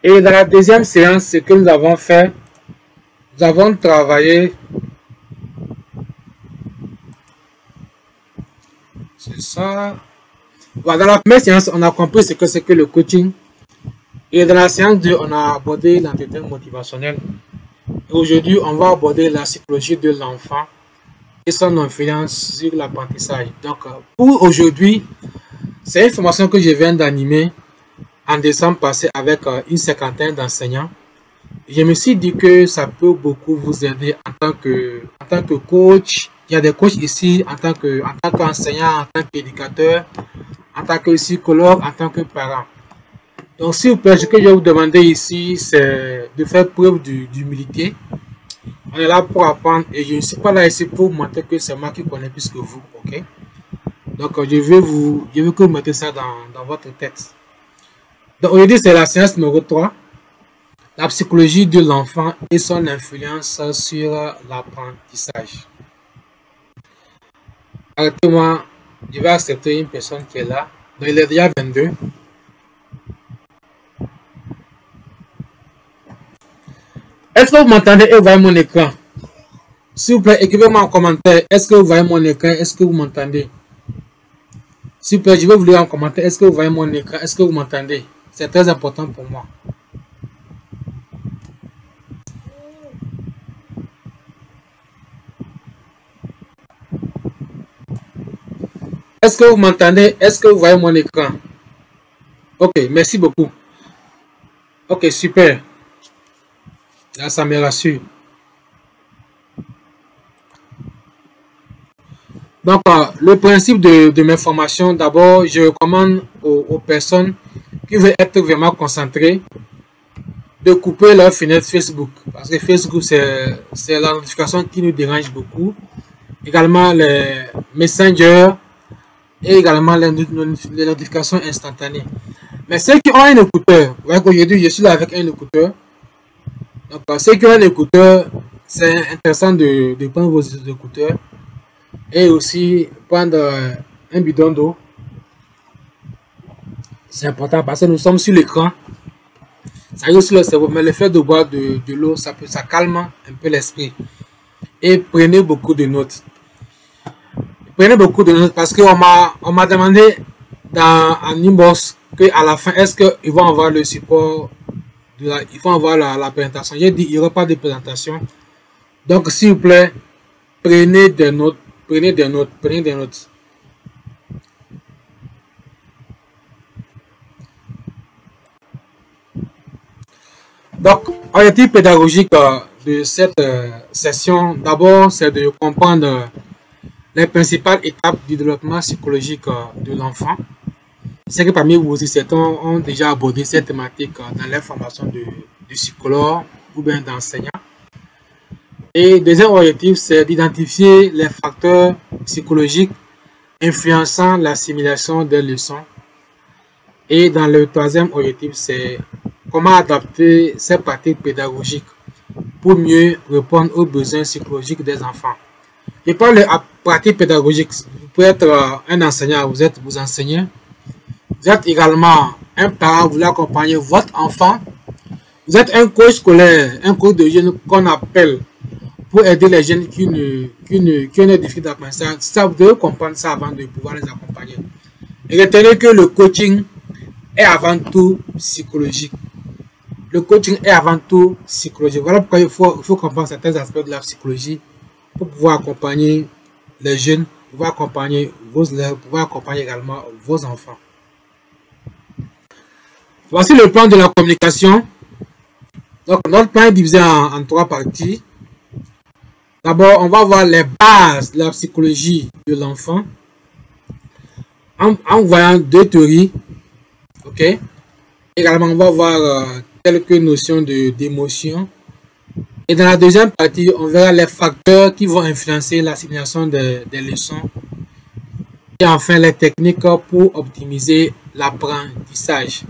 Et dans la deuxième séance, ce que nous avons fait, nous avons travaillé. C'est ça. Voilà, dans la première séance, on a compris ce que c'est que le coaching. Et dans la séance 2, on a abordé l'entretien motivationnel. Aujourd'hui, on va aborder la psychologie de l'enfant et son influence sur l'apprentissage. Donc, pour aujourd'hui, c'est une formation que je viens d'animer en décembre passé avec une cinquantaine d'enseignants. Je me suis dit que ça peut beaucoup vous aider en tant que coach. Il y a des coachs ici en tant qu'enseignant, en tant qu'éducateur, en tant que psychologue, en tant que parent. Donc, s'il vous plaît, ce que je vais vous demander ici, c'est de faire preuve d'humilité. On est là pour apprendre et je ne suis pas là ici pour vous montrer que c'est moi qui connais plus que vous. Ok? Donc, je veux que vous mettez ça dans votre tête. Donc, aujourd'hui, c'est la séance numéro 3. La psychologie de l'enfant et son influence sur l'apprentissage. Arrêtez-moi, je vais accepter une personne qui est là. Donc, il est déjà 22. Est-ce que vous m'entendez et vous voyez mon écran? S'il vous plaît, écrivez-moi en commentaire. Est-ce que vous voyez mon écran? Est-ce que vous m'entendez? S'il vous plaît, je vais vous lire en commentaire. Est-ce que vous voyez mon écran? Est-ce que vous m'entendez? C'est très important pour moi. Est-ce que vous m'entendez? Est-ce que vous voyez mon écran? Ok, merci beaucoup. Ok, super. Là, ça me rassure. Donc, le principe de mes formations, d'abord, je recommande aux personnes qui veulent être vraiment concentrées de couper leur fenêtre Facebook. Parce que Facebook, c'est la notification qui nous dérange beaucoup. Également, les messengers et également les notifications instantanées. Mais ceux qui ont un écouteur, vous voyez qu'aujourd'hui, je suis là avec un écouteur. Donc, ceux qui ont un écouteur, c'est intéressant de prendre vos écouteurs et aussi prendre un bidon d'eau. C'est important parce que nous sommes sur l'écran. Ça aide aussi le cerveau, mais le fait de boire de l'eau, ça calme un peu l'esprit. Et prenez beaucoup de notes. Prenez beaucoup de notes parce qu'on m'a demandé dans un inbox qu'à la fin, est-ce qu'ils vont avoir le support. Il faut avoir la présentation. J'ai dit il n'y aura pas de présentation. Donc, s'il vous plaît, prenez des notes. Prenez des notes. Prenez des notes. Donc, l'objectif pédagogique de cette session, d'abord, c'est de comprendre les principales étapes du développement psychologique de l'enfant. C'est que parmi vous aussi, certains ont déjà abordé cette thématique dans les formations de psychologue ou bien d'enseignant. Et deuxième objectif, c'est d'identifier les facteurs psychologiques influençant l'assimilation des leçons. Et dans le troisième objectif, c'est comment adapter ces pratiques pédagogiques pour mieux répondre aux besoins psychologiques des enfants. Et par les pratiques pédagogiques, vous pouvez être un enseignant, vous enseignez. Vous êtes également un parent, vous voulez accompagner votre enfant. Vous êtes un coach scolaire, un coach de jeunes qu'on appelle pour aider les jeunes qui ont des difficultés d'apprentissage. Ça, vous devez comprendre ça avant de pouvoir les accompagner. Et retenez que le coaching est avant tout psychologique. Le coaching est avant tout psychologique. Voilà pourquoi il faut comprendre certains aspects de la psychologie pour pouvoir accompagner les jeunes, pouvoir accompagner vos élèves, pouvoir accompagner également vos enfants. Voici le plan de la communication. Donc, notre plan est divisé en 3 parties. D'abord, on va voir les bases de la psychologie de l'enfant en voyant 2 théories. Ok. Également, on va voir quelques notions d'émotion. Et dans la deuxième partie, on verra les facteurs qui vont influencer l'assimilation des leçons. Et enfin, les techniques pour optimiser l'apprentissage.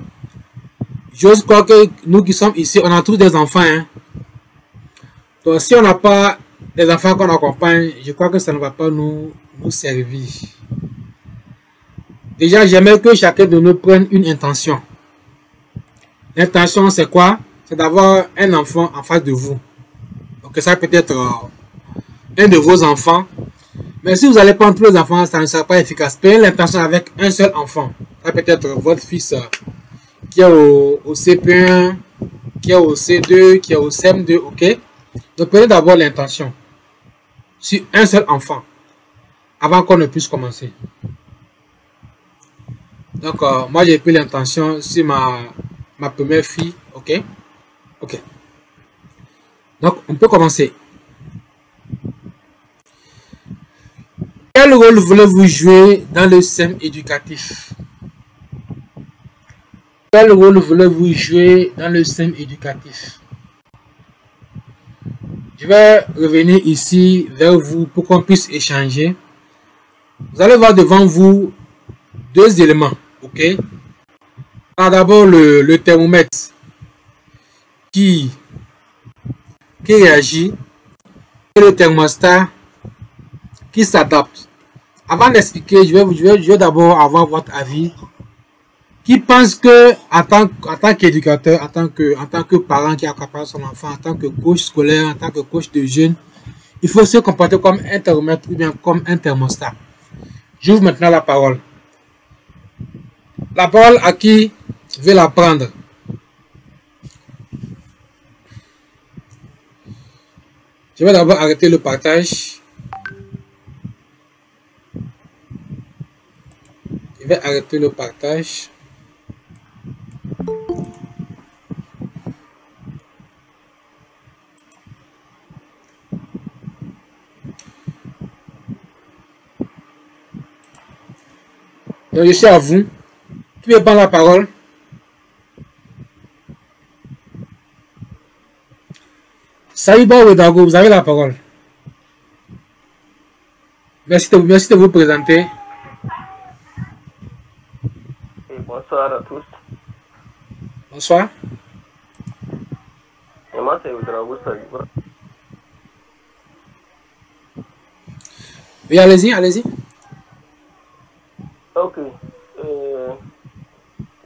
J'ose croire que nous qui sommes ici, on a tous des enfants. Hein? Donc, si on n'a pas des enfants qu'on accompagne, je crois que ça ne va pas nous servir. Déjà, j'aimerais que chacun de nous prenne une intention. L'intention, c'est quoi? C'est d'avoir un enfant en face de vous. Donc, ça peut être un de vos enfants. Mais si vous allez prendre tous les enfants, ça ne sera pas efficace. Prenez l'intention avec un seul enfant. Ça peut être votre fils qui est au CP1, qui est au C2, qui est au CM2, ok? Donc, prenez d'abord l'intention sur un seul enfant avant qu'on ne puisse commencer. Donc, moi, j'ai pris l'intention sur ma première fille, ok? Ok. Donc, on peut commencer. Quel rôle voulez-vous jouer dans le système éducatif? Quel rôle voulez-vous jouer dans le système éducatif? Je vais revenir ici vers vous pour qu'on puisse échanger. Vous allez voir devant vous deux éléments, ok? D'abord le thermomètre qui réagit et le thermostat qui s'adapte. Avant d'expliquer, je vais d'abord avoir votre avis. Qui pense que en tant qu'éducateur, en tant que parent qui accompagne son enfant, en tant que coach scolaire, en tant que coach de jeunes, il faut se comporter comme un thermomètre ou bien comme un thermostat. J'ouvre maintenant la parole. La parole à qui veut la prendre? Je vais d'abord arrêter le partage. Je vais arrêter le partage. Donc, je suis à vous. Qui veut prendre la parole? Saïba Ouedago, vous avez la parole. Merci de vous présenter. Et bonsoir à tous. Bonsoir. Et moi, c'est Ouedago Saïba. Oui, allez-y, allez-y. Ok.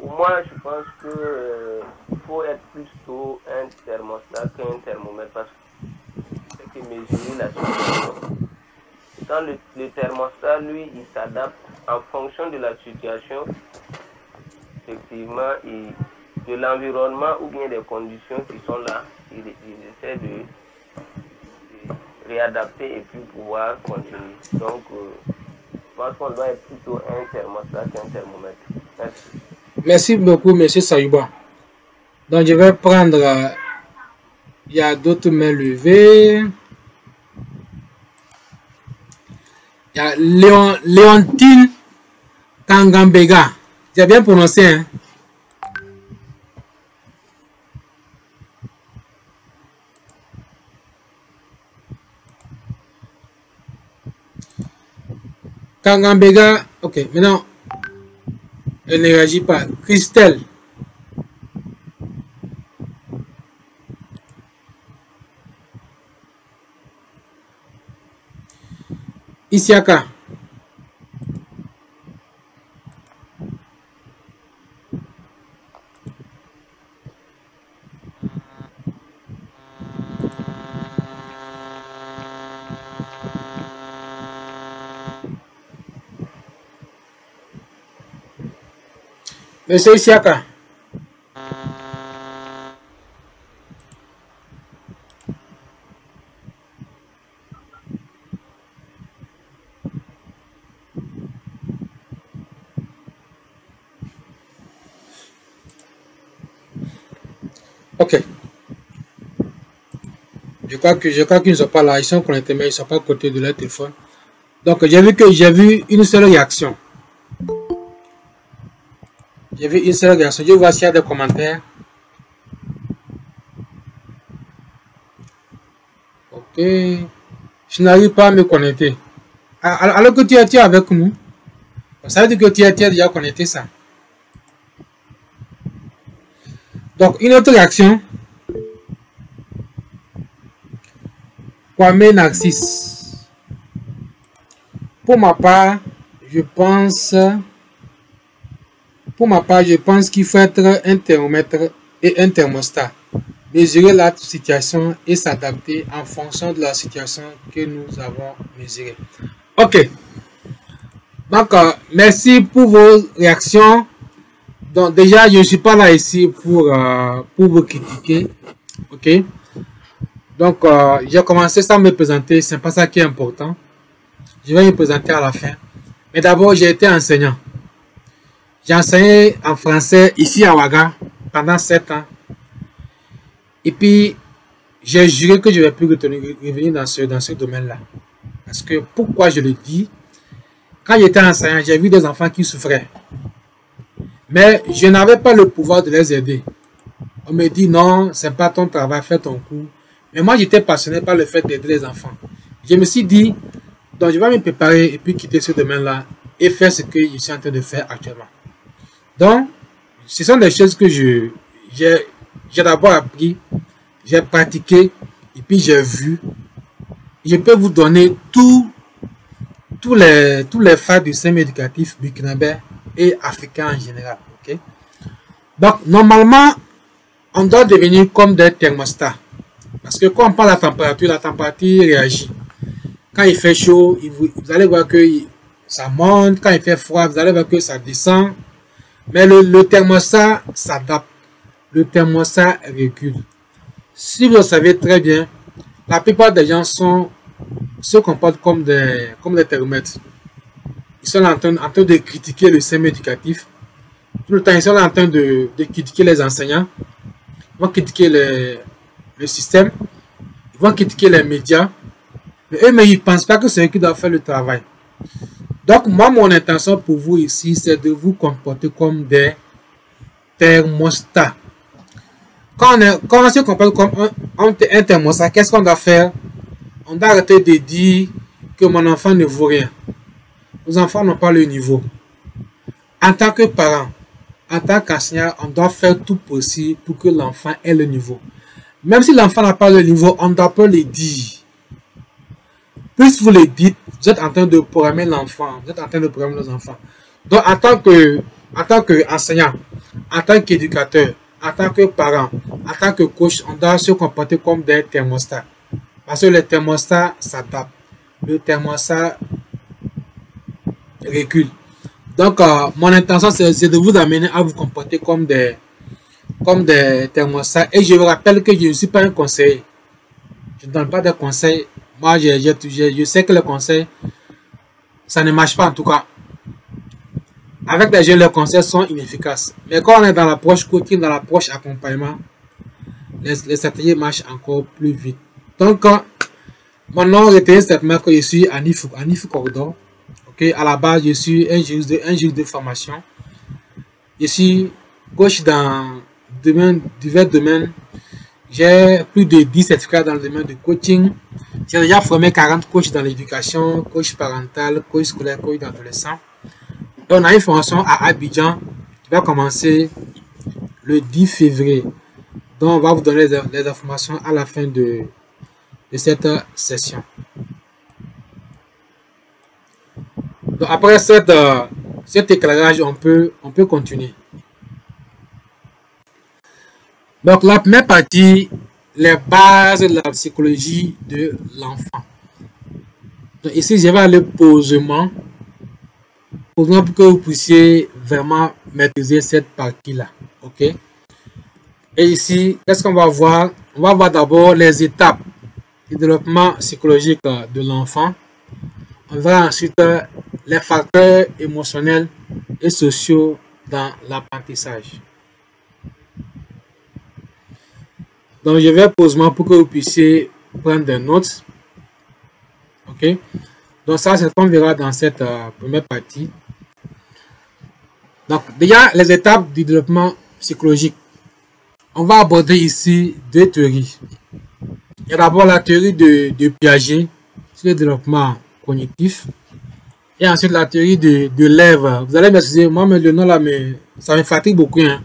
Moi, je pense que faut être plutôt un thermostat qu'un thermomètre parce que c'est que mesurer la situation. Quand le thermostat, lui, il s'adapte en fonction de la situation, effectivement, et de l'environnement ou bien des conditions qui sont là. Il essaie de réadapter et puis pouvoir continuer. Donc, je pense qu'on doit être plutôt un thermostat qu'un thermomètre. Merci. Merci beaucoup, monsieur Saïba. Donc, je vais prendre... il y a d'autres mains levées. Il y a Léontine Kangambega. J'ai bien prononcé, hein? Kangambega. Ok, maintenant, elle ne réagit pas. Christelle. Isiaka. Monsieur Isiaka. Ok. Je crois qu'ils ne sont pas là. Ils sont connectés, mais ils ne sont pas à côté de leur téléphone. Donc, j'ai vu une seule réaction. J'ai vu une seule réaction. Je vois s'il y a des commentaires. Ok. Je n'arrive pas à me connecter. Alors que tu es avec nous. Ça veut dire que tu es déjà connecté, ça. Donc, une autre réaction. Kwame Narcisse. Pour ma part, je pense qu'il faut être un thermomètre et un thermostat. Mesurer la situation et s'adapter en fonction de la situation que nous avons mesurée. Ok. Donc, merci pour vos réactions. Donc, déjà, je ne suis pas là ici pour vous critiquer. Ok. Donc, j'ai commencé sans me présenter. C'est pas ça qui est important. Je vais me présenter à la fin. Mais d'abord, j'ai été enseignant. J'ai enseigné en français ici à Ouaga pendant 7 ans. Et puis, j'ai juré que je ne vais plus revenir dans ce domaine-là. Parce que, pourquoi je le dis? Quand j'étais enseignant, j'ai vu des enfants qui souffraient. Mais je n'avais pas le pouvoir de les aider. On me dit non, c'est pas ton travail, fais ton cours. Mais moi, j'étais passionné par le fait d'aider les enfants. Je me suis dit, donc je vais me préparer et puis quitter ce domaine-là et faire ce que je suis en train de faire actuellement. Donc, ce sont des choses que j'ai d'abord appris, j'ai pratiqué et puis j'ai vu. Je peux vous donner tous les faits du système éducatif burkinabé et africain en général. Okay? Donc, normalement, on doit devenir comme des thermostats. Parce que quand on parle de la température réagit. Quand il fait chaud, vous allez voir que ça monte. Quand il fait froid, vous allez voir que ça descend. Mais le thermostat s'adapte. Le thermostat recule. Si vous le savez très bien, la plupart des gens se comportent comme des thermomètres. Ils sont en train de critiquer le système éducatif. Tout le temps, ils sont en train de critiquer les enseignants. Ils vont critiquer le système. Ils vont critiquer les médias. Mais eux, ils ne pensent pas que c'est eux qui doivent faire le travail. Donc, moi, mon intention pour vous ici, c'est de vous comporter comme des thermostats. Quand on se comporte comme un thermostat, qu'est-ce qu'on doit faire? On doit arrêter de dire que mon enfant ne vaut rien. Nos enfants n'ont pas le niveau. En tant que parent, en tant qu'enseignant, on doit faire tout possible pour que l'enfant ait le niveau. Même si l'enfant n'a pas le niveau, on doit pas le dire. Plus vous le dites, vous êtes en train de programmer l'enfant. Vous êtes en train de programmer nos enfants. Donc, en tant qu'enseignant, en tant qu'éducateur, en tant que parent, en tant que coach, on doit se comporter comme des thermostats. Parce que le thermostat s'adapte. Le thermostat recule. Donc, mon intention, c'est de vous amener à vous comporter comme des thermostats. Et je vous rappelle que je ne suis pas un conseiller. Je ne donne pas de conseils. Moi, je sais que les conseils, ça ne marche pas en tout cas. Avec les jeunes, les conseils sont inefficaces. Mais quand on est dans l'approche coaching, dans l'approche accompagnement, les stratégies marchent encore plus vite. Donc, mon nom, retenez certainement que je suis Anif Corridor. Okay? À la base, je suis un juge de formation. Je suis coach dans divers domaines. J'ai plus de 10 certificats dans le domaine de coaching. J'ai déjà formé 40 coachs dans l'éducation, coach parental, coach scolaire, coach d'adolescent. Et on a une formation à Abidjan qui va commencer le 10 février. Donc, on va vous donner les informations à la fin de cette session. Donc, après cet éclairage, on peut continuer. Donc, la première partie, les bases de la psychologie de l'enfant. Donc, ici, je vais aller posément pour que vous puissiez vraiment maîtriser cette partie-là. OK? Et ici, qu'est-ce qu'on va voir? On va voir d'abord les étapes du développement psychologique de l'enfant. On verra ensuite les facteurs émotionnels et sociaux dans l'apprentissage. Donc, je vais posément pour que vous puissiez prendre des notes. OK? Donc, ça, c'est ce qu'on verra dans cette première partie. Donc, déjà, les étapes du développement psychologique. On va aborder ici deux théories. Il y a d'abord la théorie de Piaget sur le développement cognitif. Et ensuite, la théorie de Lev. Vous allez m'excuser, moi, le nom là, ça me fatigue beaucoup. Hein.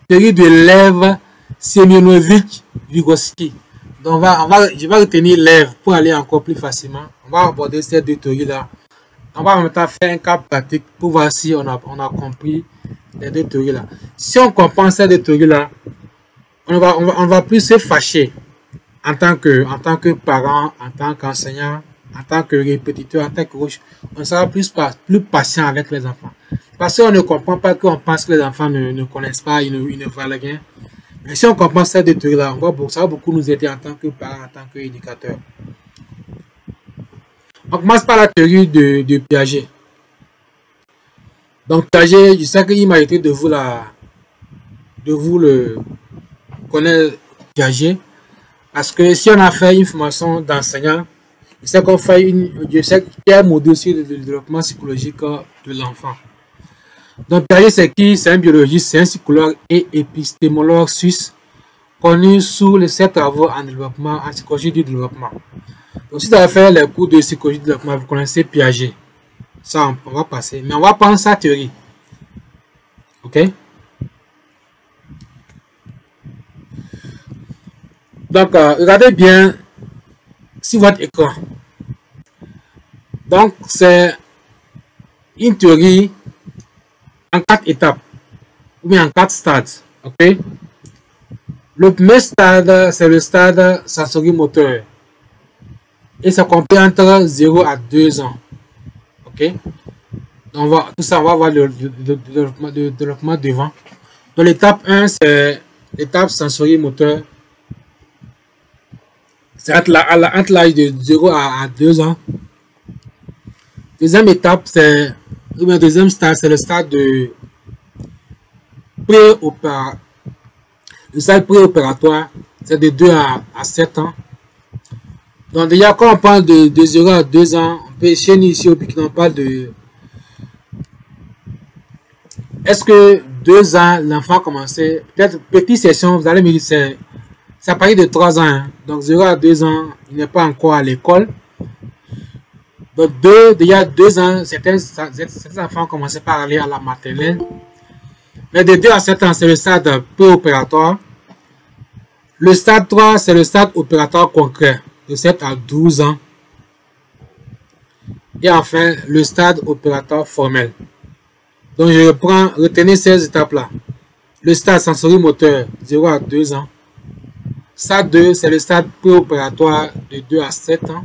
Théorie de Lev Semyonovitch-Vygotsky. Donc, je vais retenir Lev pour aller encore plus facilement. On va aborder ces deux théories-là. On va en même temps faire un cas pratique pour voir si on a compris les deux théories-là. Si on comprend ces deux théories-là, on va plus se fâcher en tant que parent, en tant qu'enseignant, en tant que répétiteur, en tant que coach. On sera plus patient avec les enfants. Parce qu'on ne comprend pas, qu'on pense que les enfants ne connaissent pas, ils ne valent rien. Mais si on comprend cette deux théories-là, ça va beaucoup nous aider en tant que parents, en tant qu'éducateurs. On commence par la théorie de Piaget. Donc Piaget, je sais qu'il m'a été de vous le connaître Piaget. Parce que si on a fait une formation d'enseignant, je sais qu'on fait qu'il y a un module aussi de développement psychologique de l'enfant. Donc Piaget, c'est qui? C'est un biologiste, c'est un psychologue et épistémologue suisse connu sous ses travaux en développement, en psychologie du développement. Donc si vous avez fait les cours de psychologie du développement, vous connaissez Piaget. Ça, on va passer. Mais on va prendre sa théorie. Ok? Donc, regardez bien sur votre écran. Donc, c'est une théorie en 4 étapes, ou bien en 4 stades. Ok? Le premier stade, c'est le stade sensorimoteur. Et ça comprend entre 0 à 2 ans. Ok? Donc, tout ça, on va voir le développement devant. Donc, l'étape 1, c'est l'étape sensorimoteur. C'est entre l'âge de 0 à 2 ans. Deuxième étape, deuxième stade, c'est le stade de préopératoire. C'est de 2 à 7 ans. Donc déjà, quand on parle de 0 à 2 ans, on peut chez nous ici au Burkina, on parle de... Est-ce que 2 ans, l'enfant a commencé? Peut-être petite session, vous allez me dire, c'est à partir de 3 ans. Hein. Donc 0 à 2 ans, il n'est pas encore à l'école. Donc déjà 2 ans, certains enfants ont commencé par aller à la maternelle. Mais de 2 à 7 ans, c'est le stade préopératoire. Le stade 3, c'est le stade opératoire concret, de 7 à 12 ans. Et enfin, le stade opératoire formel. Donc je reprends, retenez ces étapes-là. Le stade sensorimoteur, 0 à 2 ans. Stade 2, c'est le stade préopératoire de 2 à 7 ans.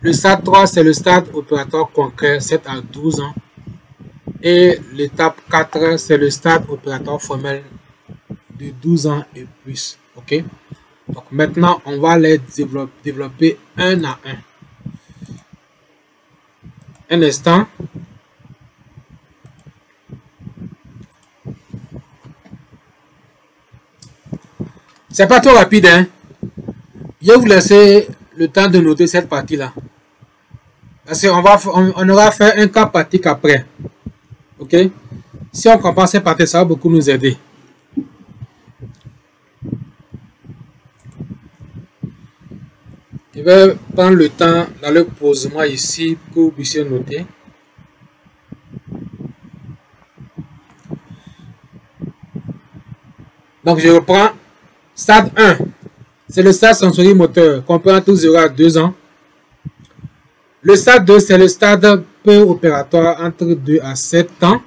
Le stade 3, c'est le stade opératoire concret, 7 à 12 ans. Et l'étape 4, c'est le stade opératoire formel de 12 ans et plus. Ok? Donc maintenant, on va les développer un à un. Un instant. C'est pas trop rapide, hein? Je vais vous laisser le temps de noter cette partie-là. Parce qu'on aura fait un cas pratique après. Ok? Si on comprend cette partie, ça va beaucoup nous aider. Je vais prendre le temps dans le posement ici pour que vous puissiez noter. Donc je reprends. Stade 1, c'est le stade sensorimoteur, comprenant entre 0 à 2 ans. Le stade 2, c'est le stade préopératoire entre 2 à 7 ans.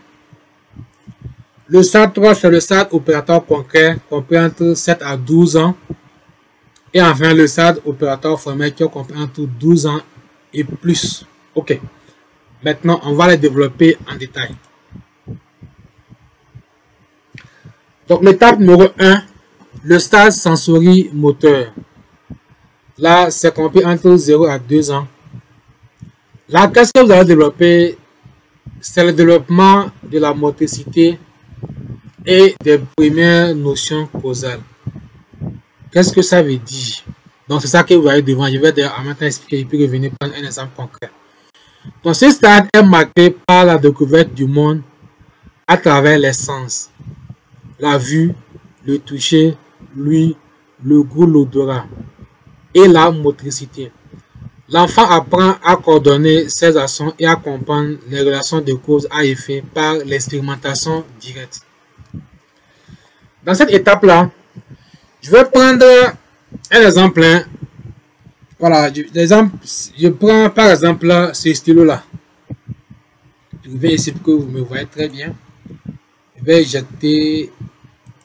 Le stade 3, c'est le stade opératoire concret, compris entre 7 à 12 ans. Et enfin, le stade opératoire formel qui comprend entre 12 ans et plus. Ok. Maintenant, on va les développer en détail. Donc, l'étape numéro 1, le stade sensorimoteur. Là, c'est compris entre 0 à 2 ans. Là, qu'est-ce que vous allez développer? C'est le développement de la motricité et des premières notions causales. Qu'est-ce que ça veut dire? Donc, c'est ça que vous voyez devant. Je vais en même temps expliquer et puis revenir prendre un exemple concret. Donc, ce stade est marqué par la découverte du monde à travers les sens. La vue, le toucher, l'ouïe, le goût, l'odorat et la motricité. L'enfant apprend à coordonner ses actions et à comprendre les relations de cause à effet par l'expérimentation directe. Dans cette étape-là, je vais prendre un exemple. Voilà, je prends par exemple ce stylo-là. Je vais ici pour que vous me voyez très bien. Je vais jeter,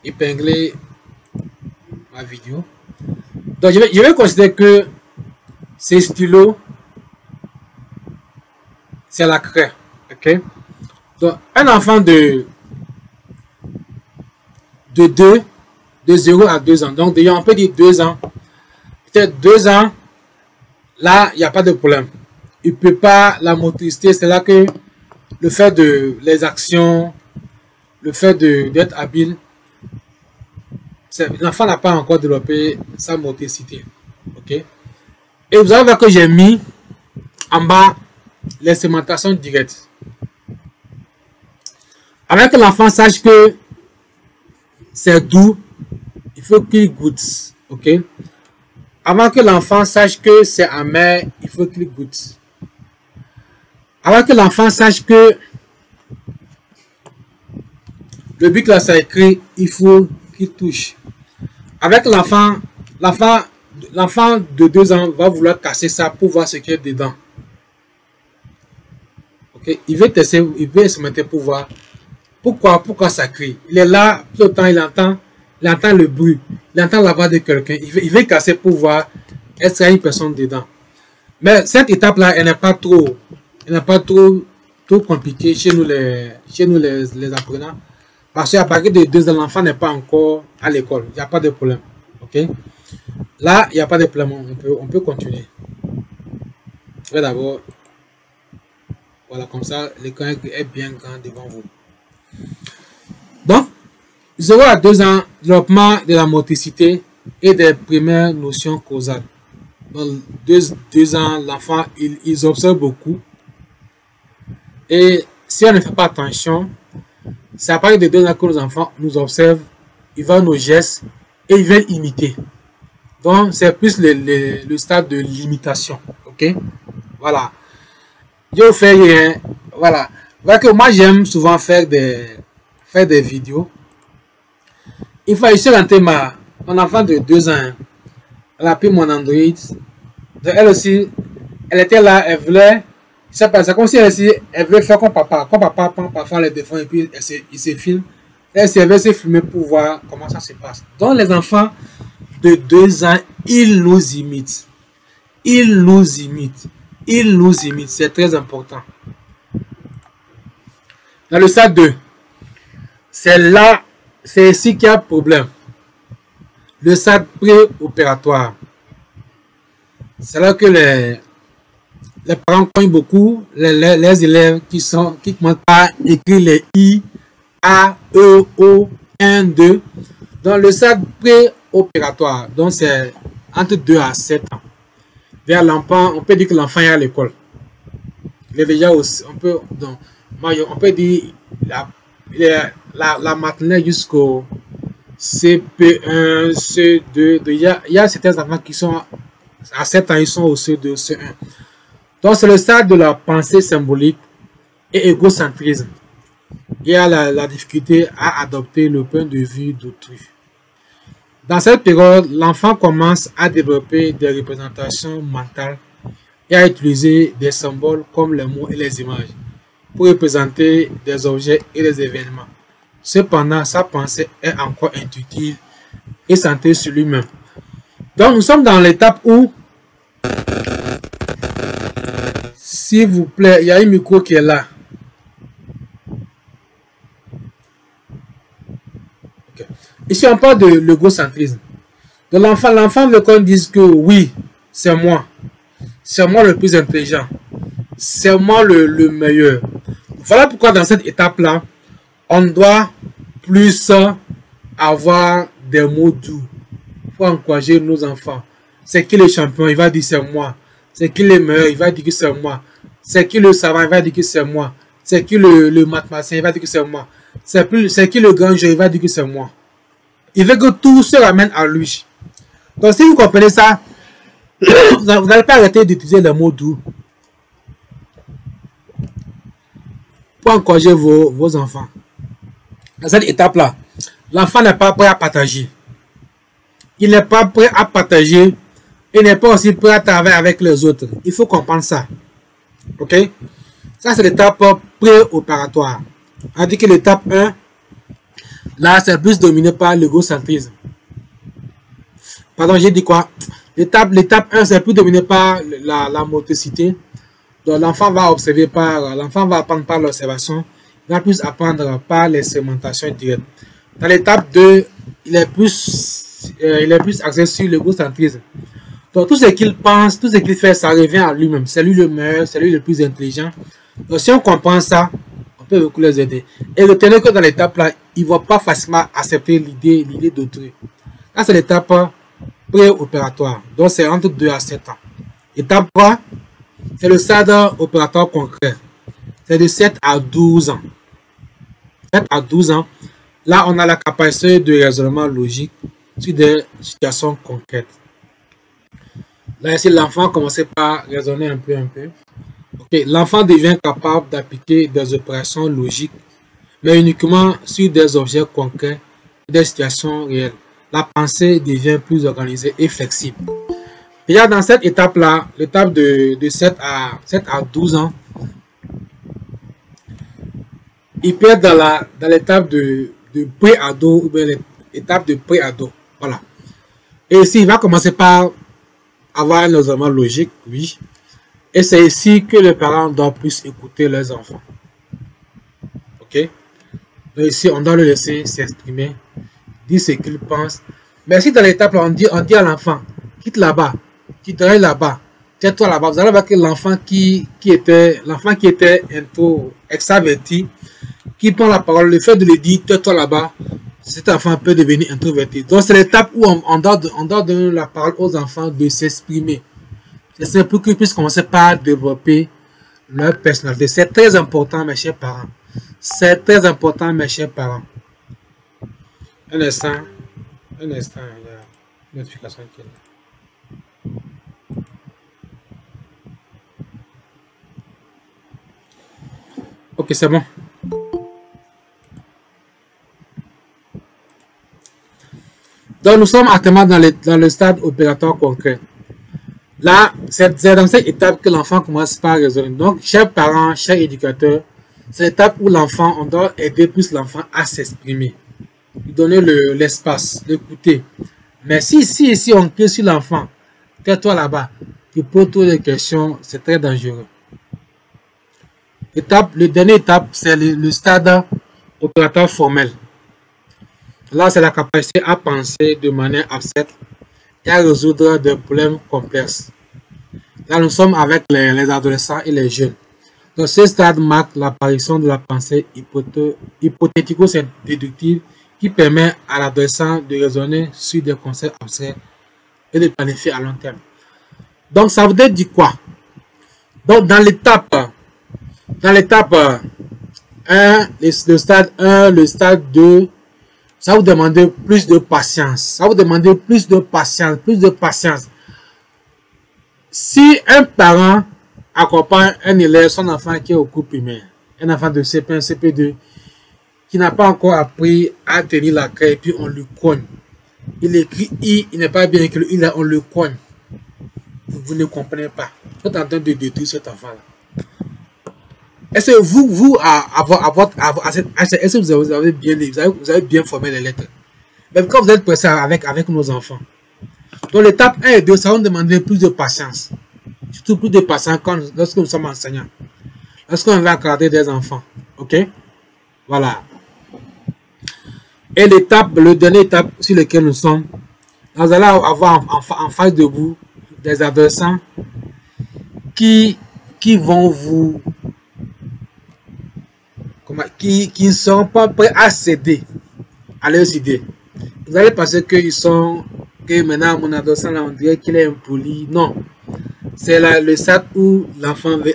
épingler ma vidéo. Donc, je vais considérer que ces stylos, c'est la craie. Ok? Donc, un enfant de 0 à 2 ans. Donc, d'ailleurs, on peut dire 2 ans. Peut-être 2 ans, là, il n'y a pas de problème. Il ne peut pas, la motricité, c'est là que le fait de les actions, le fait d'être habile, l'enfant n'a pas encore développé sa motricité. Ok? Et vous allez voir que j'ai mis en bas les segmentations directes. Avant que l'enfant sache que c'est doux, il faut qu'il goûte. Ok? Avant que l'enfant sache que c'est amer, il faut qu'il goûte. Avant que l'enfant sache que le but là c'est écrit, il faut qu'il touche. Avec l'enfant de 2 ans va vouloir casser ça pour voir ce qu'il y a dedans. Ok? Il veut tester, il veut se mettre pour voir pourquoi ça crie. Il est là, tout le temps il entend le bruit, il entend la voix de quelqu'un. Il veut casser pour voir est-ce qu'il y a une personne dedans. Mais cette étape là, elle n'est pas trop compliquée chez nous les apprenants. Parce qu'à partir de 2 ans, l'enfant n'est pas encore à l'école. Il n'y a pas de problème. Ok? Là, il n'y a pas de problème. On peut continuer. Je vais d'abord. Voilà, comme ça, l'écran est bien grand devant vous. Donc, 0 à 2 ans, développement de la motricité et des premières notions causales. Dans 2 ans, l'enfant, ils observent beaucoup. Et si on ne fait pas attention, c'est à partir de 2 ans que nos enfants nous observent, ils voient nos gestes et ils veulent imiter. Donc, c'est plus le stade de l'imitation. Ok? Voilà. Je fais rien. Voilà. Voilà que moi, j'aime souvent faire des vidéos. Une fois, je suis rentré mon enfant de 2 ans. Elle a pris mon Android. Donc, elle aussi, elle était là, elle voulait. C'est comme si elle veut faire comme papa. Comme papa prend parfois les défauts et puis il se filme. Elle veut se filmer pour voir comment ça se passe. Donc les enfants de 2 ans, ils nous imitent. Ils nous imitent. Ils nous imitent. C'est très important. Dans le stade 2, c'est ici qu'il y a problème. Le stade préopératoire. C'est là que les parents cognent beaucoup les élèves qui commencent par écrire les I, A, E, O, 1, 2. Dans le stade préopératoire, donc c'est entre 2 à 7 ans. Vers l'enfant, on peut dire que l'enfant est à l'école. Il est déjà aussi, on peut dire la maternelle jusqu'au CP1, C2. Il y a certains enfants qui sont à 7 ans, ils sont au C2, C1. Donc, c'est le stade de la pensée symbolique et égocentrisme. Il y a la difficulté à adopter le point de vue d'autrui. Dans cette période, l'enfant commence à développer des représentations mentales et à utiliser des symboles comme les mots et les images pour représenter des objets et des événements. Cependant, sa pensée est encore intuitive et centrée sur lui-même. Donc, nous sommes dans l'étape où, s'il vous plaît, il y a un micro qui est là. Okay. Ici, on parle de l'égocentrisme. Donc, l'enfant veut qu'on dise que oui, c'est moi. C'est moi le plus intelligent. C'est moi le meilleur. Voilà pourquoi dans cette étape-là, on doit plus avoir des mots doux. Il faut encourager nos enfants. C'est qui le champion? Il va dire c'est moi. C'est qui le meilleur? Il va dire que c'est moi. C'est qui le savant? Il va dire que c'est moi. C'est qui le mathématicien? Il va dire que c'est moi. C'est qui le grand jeu? Il va dire que c'est moi. Il veut que tout se ramène à lui. Donc si vous comprenez ça, vous n'allez pas arrêter d'utiliser les mots doux pour encourager vos enfants. Dans cette étape-là, l'enfant n'est pas prêt à partager. Il n'est pas prêt à partager. Il n'est pas aussi prêt à travailler avec les autres. Il faut comprendre ça. Ok? Ça, c'est l'étape préopératoire. On dit que l'étape 1, là, c'est plus dominé par l'égocentrisme. Pardon, j'ai dit quoi? L'étape 1, c'est plus dominé par la motricité. Donc l'enfant va observer l'enfant va apprendre par l'observation, il va plus apprendre par les segmentations directes. Dans l'étape 2, il est plus axé sur l'égocentrisme. Donc tout ce qu'il pense, tout ce qu'il fait, ça revient à lui-même. C'est lui le meilleur, c'est lui le plus intelligent. Donc si on comprend ça, on peut beaucoup les aider. Et retenez que dans l'étape là, il ne va pas facilement accepter l'idée d'autrui. Là, c'est l'étape préopératoire. Donc c'est entre 2 à 7 ans. Étape 3, c'est le stade opératoire concret. C'est de 7 à 12 ans. 7 à 12 ans, là, on a la capacité de raisonnement logique sur des situations concrètes. Là, ici, l'enfant commence par raisonner un peu. Okay. L'enfant devient capable d'appliquer des opérations logiques, mais uniquement sur des objets concrets, des situations réelles. La pensée devient plus organisée et flexible. Déjà dans cette étape-là, l'étape de 7 à 12 ans, il peut être dans l'étape de pré-ado ou bien l'étape de pré-ado. Voilà. Et ici, il va commencer par avoir un raisonnement logique, oui. Et c'est ici que les parents doivent plus écouter leurs enfants. Ok? Donc ici, on doit le laisser s'exprimer, dire ce qu'il pense. Mais si dans l'étape, on dit à l'enfant, quitte là-bas, quitte là-bas, tais-toi là-bas, vous allez voir que l'enfant qui était extraverti, qui prend la parole, le fait de lui dire, tais-toi là-bas, cet enfant peut devenir introverti. Donc c'est l'étape où on doit donner la parole aux enfants de s'exprimer. C'est pour qu'ils puissent commencer par développer leur personnalité. C'est très important, mes chers parents. C'est très important, mes chers parents. Un instant, il y a une notification qui est là. Ok, c'est bon. Donc, nous sommes actuellement dans le stade opératoire concret. Là, c'est dans cette étape que l'enfant commence par raisonner. Donc, chers parents, chers éducateurs, c'est l'étape où l'enfant, on doit aider plus l'enfant à s'exprimer. Lui donner l'espace, l'écouter. Mais si on crie sur l'enfant, tais-toi là-bas, tu poses toutes les questions, c'est très dangereux. Le dernier étape, c'est le stade opératoire formel. Là, c'est la capacité à penser de manière abstraite et à résoudre des problèmes complexes. Là, nous sommes avec les adolescents et les jeunes. Donc, ce stade marque l'apparition de la pensée hypothético-déductive qui permet à l'adolescent de raisonner sur des concepts abstraits et de planifier à long terme. Donc, ça veut dire quoi? Donc, dans l'étape 1, le stade 1, le stade 2, ça va vous demander plus de patience. Ça va vous demander plus de patience. Si un parent accompagne un élève, son enfant qui est au cours primaire, un enfant de CP1, CP2, qui n'a pas encore appris à tenir la craie, et puis on lui cogne. Il écrit I, il n'est pas bien écrit, on le cogne. Vous ne comprenez pas. Vous êtes en train de détruire cet enfant-là. Est-ce que vous avez bien lu, vous avez bien formé les lettres? Même quand vous êtes pressé avec nos enfants. Donc l'étape 1 et 2, ça va nous demander plus de patience. Surtout plus de patience lorsque nous sommes enseignants. Lorsqu'on va encadrer des enfants. Ok? Voilà. Et le dernier étape sur laquelle nous sommes, nous allons avoir en face de vous des adolescents qui vont vous... qui ne sont pas prêts à céder à leurs idées. Vous allez penser que maintenant mon adolescent là, on dirait qu'il est impoli. Non, c'est le stade où l'enfant veut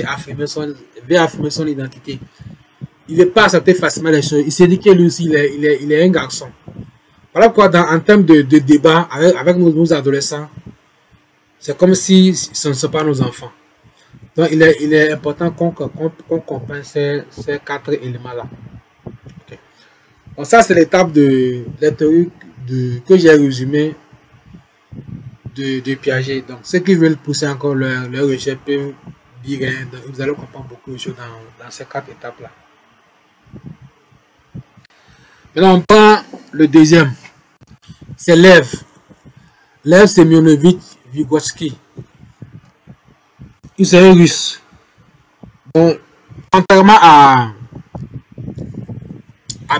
affirmer son identité. Il ne veut pas accepter facilement les choses. Il se dit que lui aussi il est un garçon. Voilà pourquoi en termes de débat avec nos adolescents, c'est comme si ce ne sont pas nos enfants. Donc, il est important qu'on comprenne ces 4 éléments-là. Okay. Donc, ça, c'est l'étape de la théorie que j'ai résumé de Piaget. Donc, ceux qui veulent pousser encore leur recherche peuvent dire, vous allez comprendre beaucoup de choses dans ces 4 étapes-là. Maintenant, on prend le deuxième. C'est l'Ève. Lev Semyonovitch Vygotsky. Il serait russe. Bon, contrairement à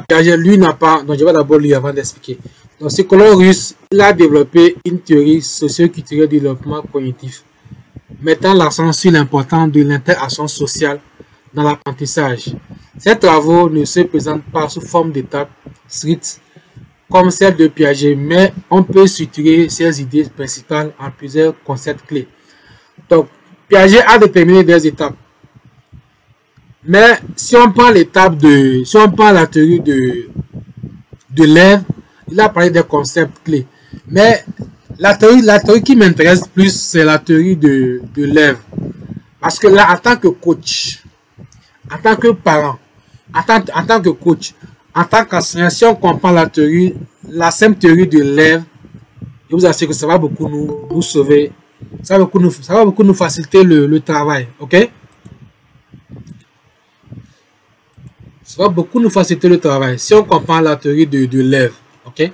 Piaget, lui n'a pas... Donc, je vais d'abord lire avant d'expliquer. Donc, psychologue russe, il a développé une théorie socio-culturelle du développement cognitif, mettant l'accent sur l'importance de l'interaction sociale dans l'apprentissage. Ces travaux ne se présentent pas sous forme d'étapes strictes comme celle de Piaget, mais on peut structurer ces idées principales en plusieurs concepts clés. Donc, Piaget a déterminé des étapes. Mais si on prend l'étape de... Si on prend la théorie de Lev, il a parlé des concepts clés. Mais la théorie qui m'intéresse plus, c'est la théorie de Lev. Parce que là, en tant que coach, en tant que parent, en tant que coach, en tant qu'enseignant, si on comprend la théorie, la simple théorie de Lev, je vous assure que ça va beaucoup nous sauver. Ça va beaucoup nous faciliter le travail. Ok? Ça va beaucoup nous faciliter le travail si on comprend la théorie de Lev. Ok?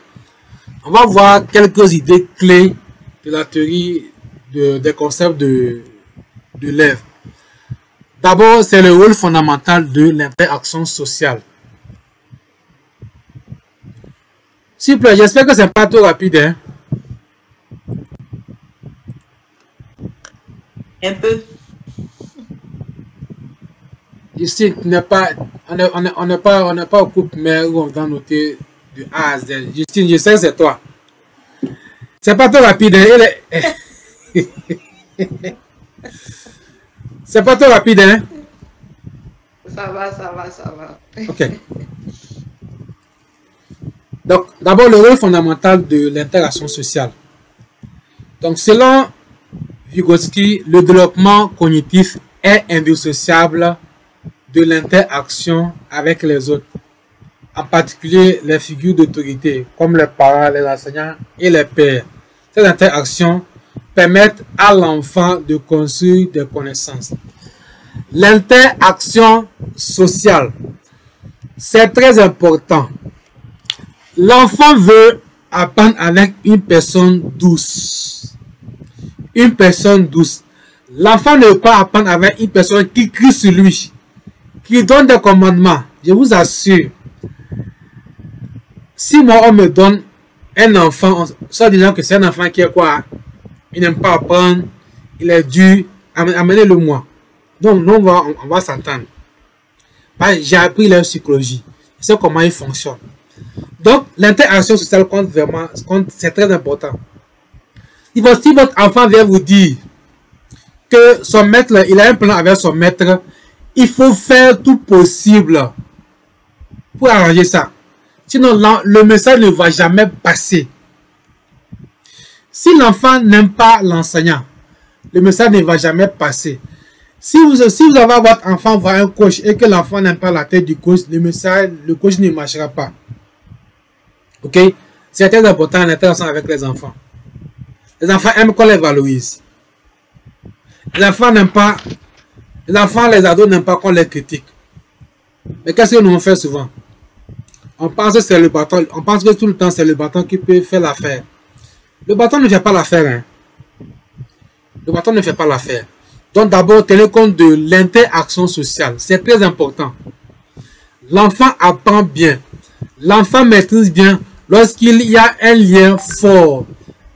On va voir quelques idées clés de la théorie des concepts de Lev. D'abord, c'est le rôle fondamental de l'interaction sociale. S'il vous plaît, j'espère que c'est pas trop rapide. Hein? Un peu. Ici, on n'est pas au couple, mais on va noter de A à Z. Justine, je sais que c'est toi. C'est pas trop rapide. Hein? C'est pas trop rapide, hein? Ça va. Ok. Donc, d'abord, le rôle fondamental de l'interaction sociale. Donc, selon Vygotsky, le développement cognitif est indissociable de l'interaction avec les autres, en particulier les figures d'autorité, comme les parents, les enseignants et les pairs. Ces interactions permettent à l'enfant de construire des connaissances. L'interaction sociale, c'est très important. L'enfant veut apprendre avec une personne douce. Une personne douce. L'enfant ne veut pas apprendre avec une personne qui crie sur lui, qui donne des commandements. Je vous assure. Si moi on me donne un enfant, ça disant que c'est un enfant qui est quoi? Il n'aime pas apprendre, il est dur, amenez-le moi. Donc nous on va s'entendre. J'ai appris la psychologie. Je sais comment il fonctionne. Donc l'interaction sociale compte vraiment, c'est très important. Si votre enfant vient vous dire que son maître, il a un plan avec son maître, il faut faire tout possible pour arranger ça. Sinon, le message ne va jamais passer. Si l'enfant n'aime pas l'enseignant, le message ne va jamais passer. Si vous avez votre enfant voir un coach et que l'enfant n'aime pas la tête du coach, le coach ne marchera pas. Ok? C'est très important l'interaction avec les enfants. Les enfants aiment qu'on les valorise. Les enfants n'aiment pas, les ados n'aiment pas qu'on les critique. Mais qu'est-ce que nous on fait souvent? On pense que c'est le bâton, on pense que tout le temps c'est le bâton qui peut faire l'affaire. Le bâton ne fait pas l'affaire. Hein. Le bâton ne fait pas l'affaire. Donc d'abord, tenez compte de l'interaction sociale. C'est très important. L'enfant apprend bien. L'enfant maîtrise bien lorsqu'il y a un lien fort,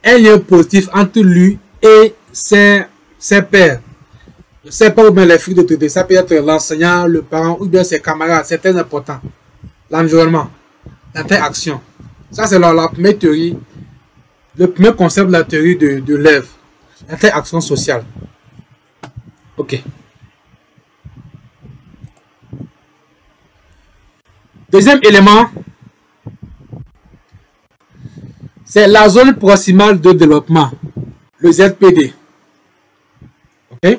un lien positif entre lui et ses pairs. Ses pairs ou bien les filles d'autorité. Ça peut être l'enseignant, le parent ou bien ses camarades. C'est très important. L'environnement, l'interaction. Ça, c'est la première théorie, le premier concept de la théorie de Lev. L'interaction sociale. Ok. Deuxième élément, c'est la zone proximale de développement, le ZPD. Ok.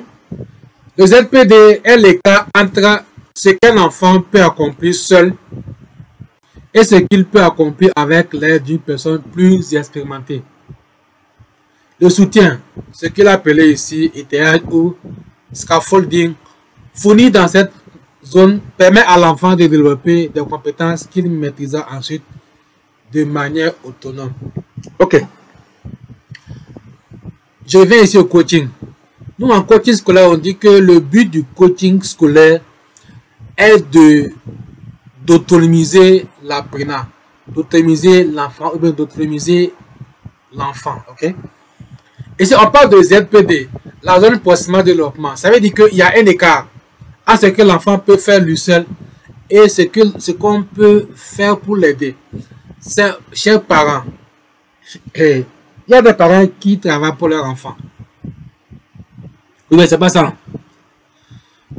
Le ZPD est l'écart entre ce qu'un enfant peut accomplir seul et ce qu'il peut accomplir avec l'aide d'une personne plus expérimentée. Le soutien, ce qu'il appelait ici ETH ou scaffolding, fourni dans cette zone permet à l'enfant de développer des compétences qu'il maîtrisera ensuite de manière autonome. Ok. je reviens ici au coaching. Nous, en coaching scolaire, on dit que le but du coaching scolaire est d'autonomiser l'apprenant, d'autonomiser l'enfant, ou bien d'autonomiser l'enfant, ok? Et si on parle de ZPD, la zone proximal de développement, ça veut dire qu'il y a un écart entre ce que l'enfant peut faire lui seul et ce qu'on peut faire pour l'aider. Chers parents, il y a des parents qui travaillent pour leur enfant. Oui, mais c'est pas ça.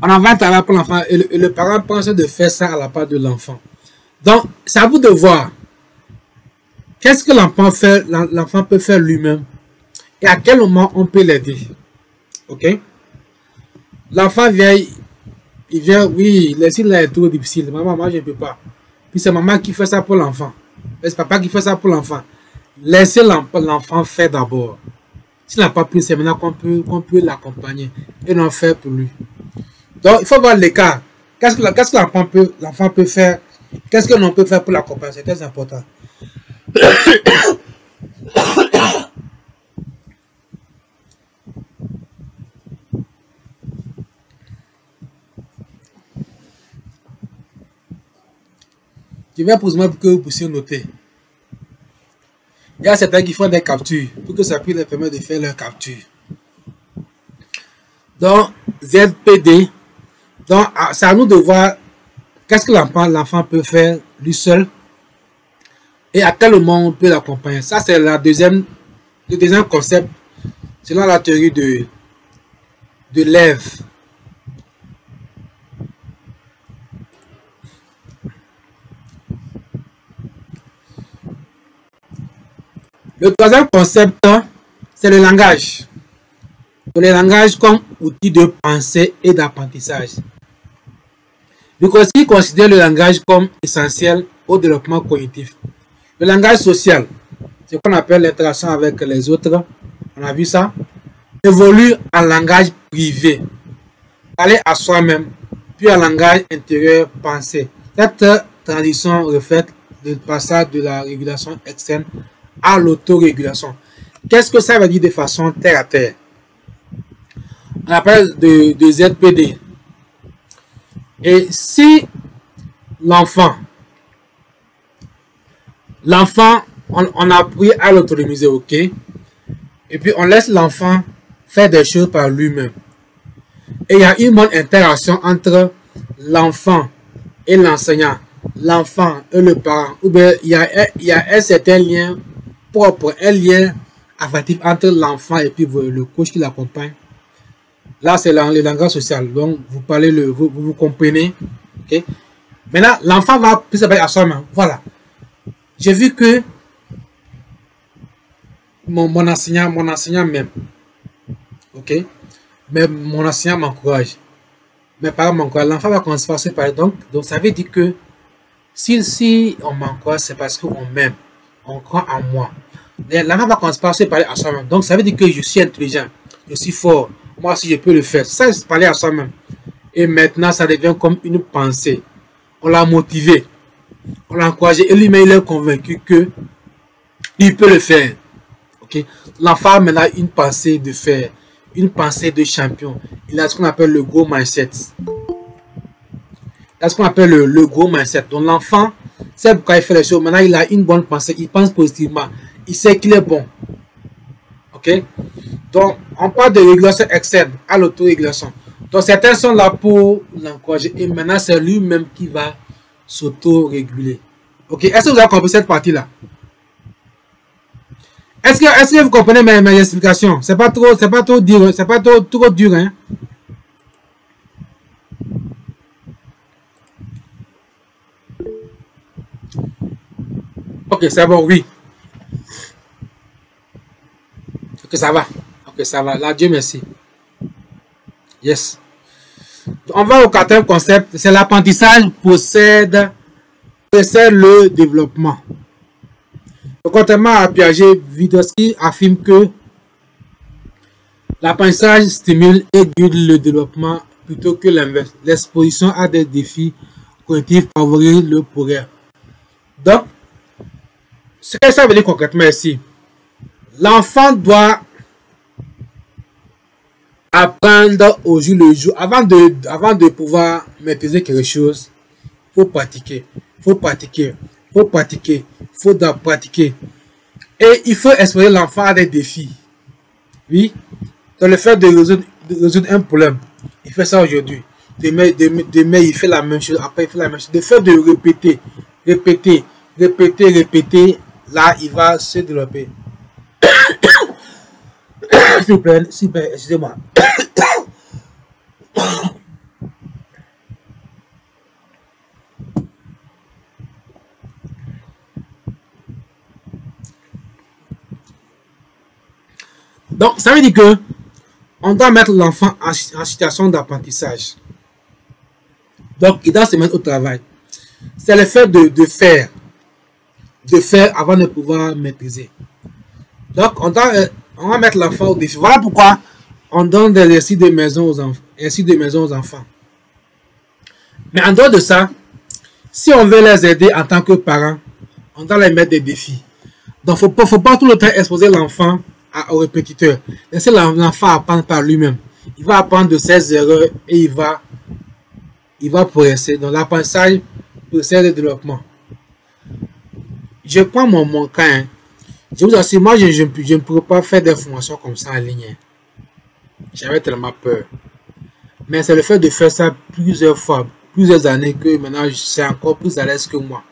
On en va travailler pour l'enfant et le parent pense de faire ça à la part de l'enfant. Donc, c'est à vous de voir. Qu'est-ce que l'enfant peut faire lui-même et à quel moment on peut l'aider. Ok? L'enfant vient, il vient, oui, le là est trop difficile. Maman, moi je ne peux pas. Puis c'est maman qui fait ça pour l'enfant. C'est papa qui fait ça pour l'enfant. Laissez l'enfant faire d'abord. S'il n'a pas pu, c'est maintenant qu'on peut l'accompagner et l'en faire pour lui. Donc, il faut voir l'écart. Qu'est-ce que l'enfant peut faire? Qu'est-ce que l'on peut faire pour l'accompagner? C'est très important. Je vais poser pour que vous puissiez noter. Il y a certains qui font des captures pour que ça puisse leur permettre de faire leur capture. Donc, ZPD. Donc, c'est à nous de voir qu'est-ce que l'enfant peut faire lui seul et à quel moment on peut l'accompagner. Ça, c'est le deuxième concept selon la théorie de Lev. Le troisième concept, c'est le langage. Le langage comme outil de pensée et d'apprentissage. Vygotsky considère le langage comme essentiel au développement cognitif. Le langage social, ce qu'on appelle l'interaction avec les autres, on a vu ça, évolue en langage privé, parler à soi-même, puis en langage intérieur pensé. Cette transition reflète le passage de la régulation externe à l'autorégulation. Qu'est-ce que ça veut dire de façon terre à terre? On appelle de ZPD. Et si l'enfant, on apprend à l'autonomiser, ok? Et puis on laisse l'enfant faire des choses par lui-même. Et il y a une bonne interaction entre l'enfant et l'enseignant, l'enfant et le parent. Ou bien il y a un certain lien propre, un lien affectif entre l'enfant et puis le coach qui l'accompagne. Là, c'est le langage social. Donc, vous parlez, vous comprenez. Okay? Maintenant, l'enfant va plus à soi-même. Voilà. J'ai vu que mon enseignant m'aime. Ok? Mais mon enseignant m'encourage. Mes parents m'encouragent. L'enfant va commencer par se parler. Donc, ça veut dire que si on m'encourage, c'est parce qu'on m'aime. On croit en moi. L'enfant va commencer par se parler à soi-même. Donc, ça veut dire que je suis intelligent. Je suis fort. Moi, si je peux le faire. Ça, c'est parler à soi-même. Et maintenant, ça devient comme une pensée. On l'a motivé. On l'a encouragé. Et lui-même, il est convaincu que il peut le faire. Okay? L'enfant, maintenant, une pensée de faire. Une pensée de champion. Il a ce qu'on appelle le gros mindset. Il a ce qu'on appelle le gros mindset. Donc, l'enfant, c'est pourquoi il fait les choses. Maintenant, il a une bonne pensée. Il pense positivement. Il sait qu'il est bon. Ok? Donc, on parle de régulation externe à l'autorégulation. Donc, certains sont là pour l'encourager. Et maintenant, c'est lui-même qui va s'auto-réguler. Ok? Est-ce que vous avez compris cette partie-là? Est-ce que vous comprenez mes explications? C'est pas trop dur, c'est pas trop dur, hein? Ok, c'est bon, oui. Ok, ça va. Ok, ça va. Là, Dieu merci. Yes. On va au quatrième concept. C'est l'apprentissage précède le développement. Contrairement à Piaget, Vygotsky affirme que l'apprentissage stimule et guide le développement plutôt que l'inverse. L'exposition à des défis cognitifs favorise le progrès. Donc, ce que ça veut dire concrètement ici, l'enfant doit doit au jour le jour. Avant de pouvoir maîtriser quelque chose, il faut pratiquer. Il faut pratiquer. Il faut pratiquer. Il faut pratiquer. Et il faut exposer l'enfant à des défis. Oui. Dans le fait de résoudre un problème. Il fait ça aujourd'hui. Demain, il fait la même chose. Après, il fait la même chose. Le fait de répéter. Là, il va se développer. S'il vous plaît, excusez-moi. Donc, ça veut dire que on doit mettre l'enfant en situation d'apprentissage. Donc, il doit se mettre au travail. C'est le fait de faire avant de pouvoir maîtriser. Donc, on va mettre l'enfant au défi. Voilà pourquoi on donne des exercices de maison aux enfants. Mais en dehors de ça, si on veut les aider en tant que parents, on doit les mettre des défis. Donc, il ne faut pas tout le temps exposer l'enfant au répétiteur. Laissez l'enfant apprendre par lui-même. Il va apprendre de ses erreurs et il va progresser. Donc, l'apprentissage précède le développement. Je prends mon cas. Hein. Je vous assure, moi, je ne pourrais pas faire des formations comme ça en ligne. J'avais tellement peur. Mais c'est le fait de faire ça plusieurs fois, plusieurs années, que maintenant, c'est encore plus à l'aise que moi.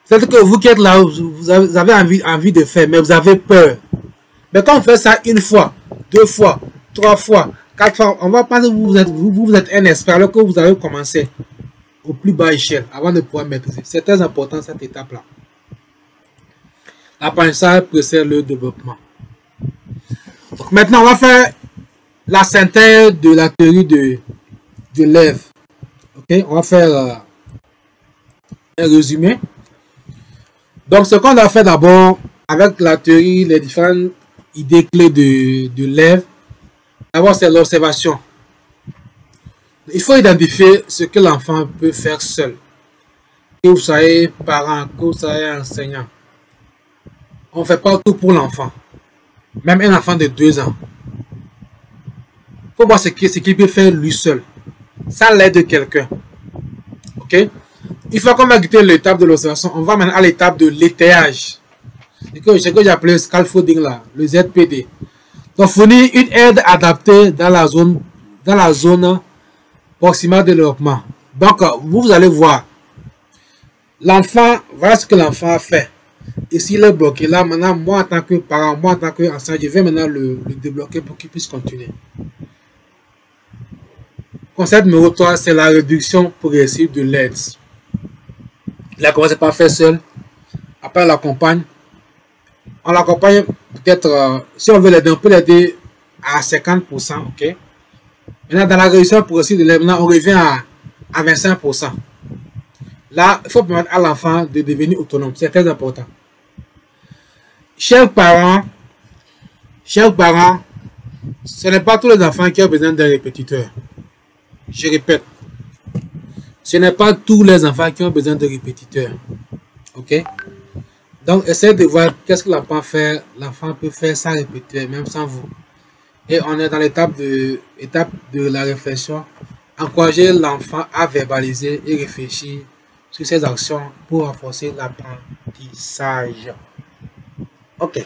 C'est que vous qui êtes là, vous avez envie de faire, mais vous avez peur. Mais quand on fait ça une fois, 2 fois, 3 fois, 4 fois, on va penser que vous êtes un expert alors que vous avez commencé au plus bas échelle avant de pouvoir maîtriser. C'est très important cette étape-là. L'apprentissage précède le développement. Donc maintenant, on va faire la synthèse de la théorie de l'élève. Ok, on va faire un résumé. Donc, ce qu'on a fait d'abord avec la théorie, les différentes idées clés de l'élève, d'abord c'est l'observation. Il faut identifier ce que l'enfant peut faire seul. Que vous soyez parent, que vous soyez enseignant. On ne fait pas tout pour l'enfant. Même un enfant de 2 ans. Il faut voir ce qu'il peut faire lui seul. Sans l'aide de quelqu'un. Ok? Une fois qu'on va quitter l'étape de l'observation, on va maintenant à l'étape de l'étayage. C'est ce que j'appelais le scaffolding là, le ZPD. Donc fournir une aide adaptée dans la zone proximale de développement. Donc vous allez voir. L'enfant, voilà ce que l'enfant a fait. Et s'il est bloqué là, maintenant, moi en tant que parent, moi en tant qu'enseignant, je vais maintenant le débloquer pour qu'il puisse continuer. Concept numéro 3, c'est la réduction progressive de l'aide. Il a commencé par faire seul. Après, on l'accompagne. On l'accompagne peut-être, si on veut l'aider, on peut l'aider à 50%. Ok. Maintenant, dans la réduction progressive de l'aide, maintenant, on revient à 25%. Là, il faut permettre à l'enfant de devenir autonome. C'est très important. Chers parents, ce n'est pas tous les enfants qui ont besoin d'un répétiteur. Je répète, ce n'est pas tous les enfants qui ont besoin de répétiteurs. Ok? Donc, essayez de voir qu'est-ce que l'enfant fait. L'enfant peut faire sans répétiteur, même sans vous. Et on est dans l'étape de la réflexion. Encourager l'enfant à verbaliser et réfléchir sur ses actions pour renforcer l'apprentissage. Ok.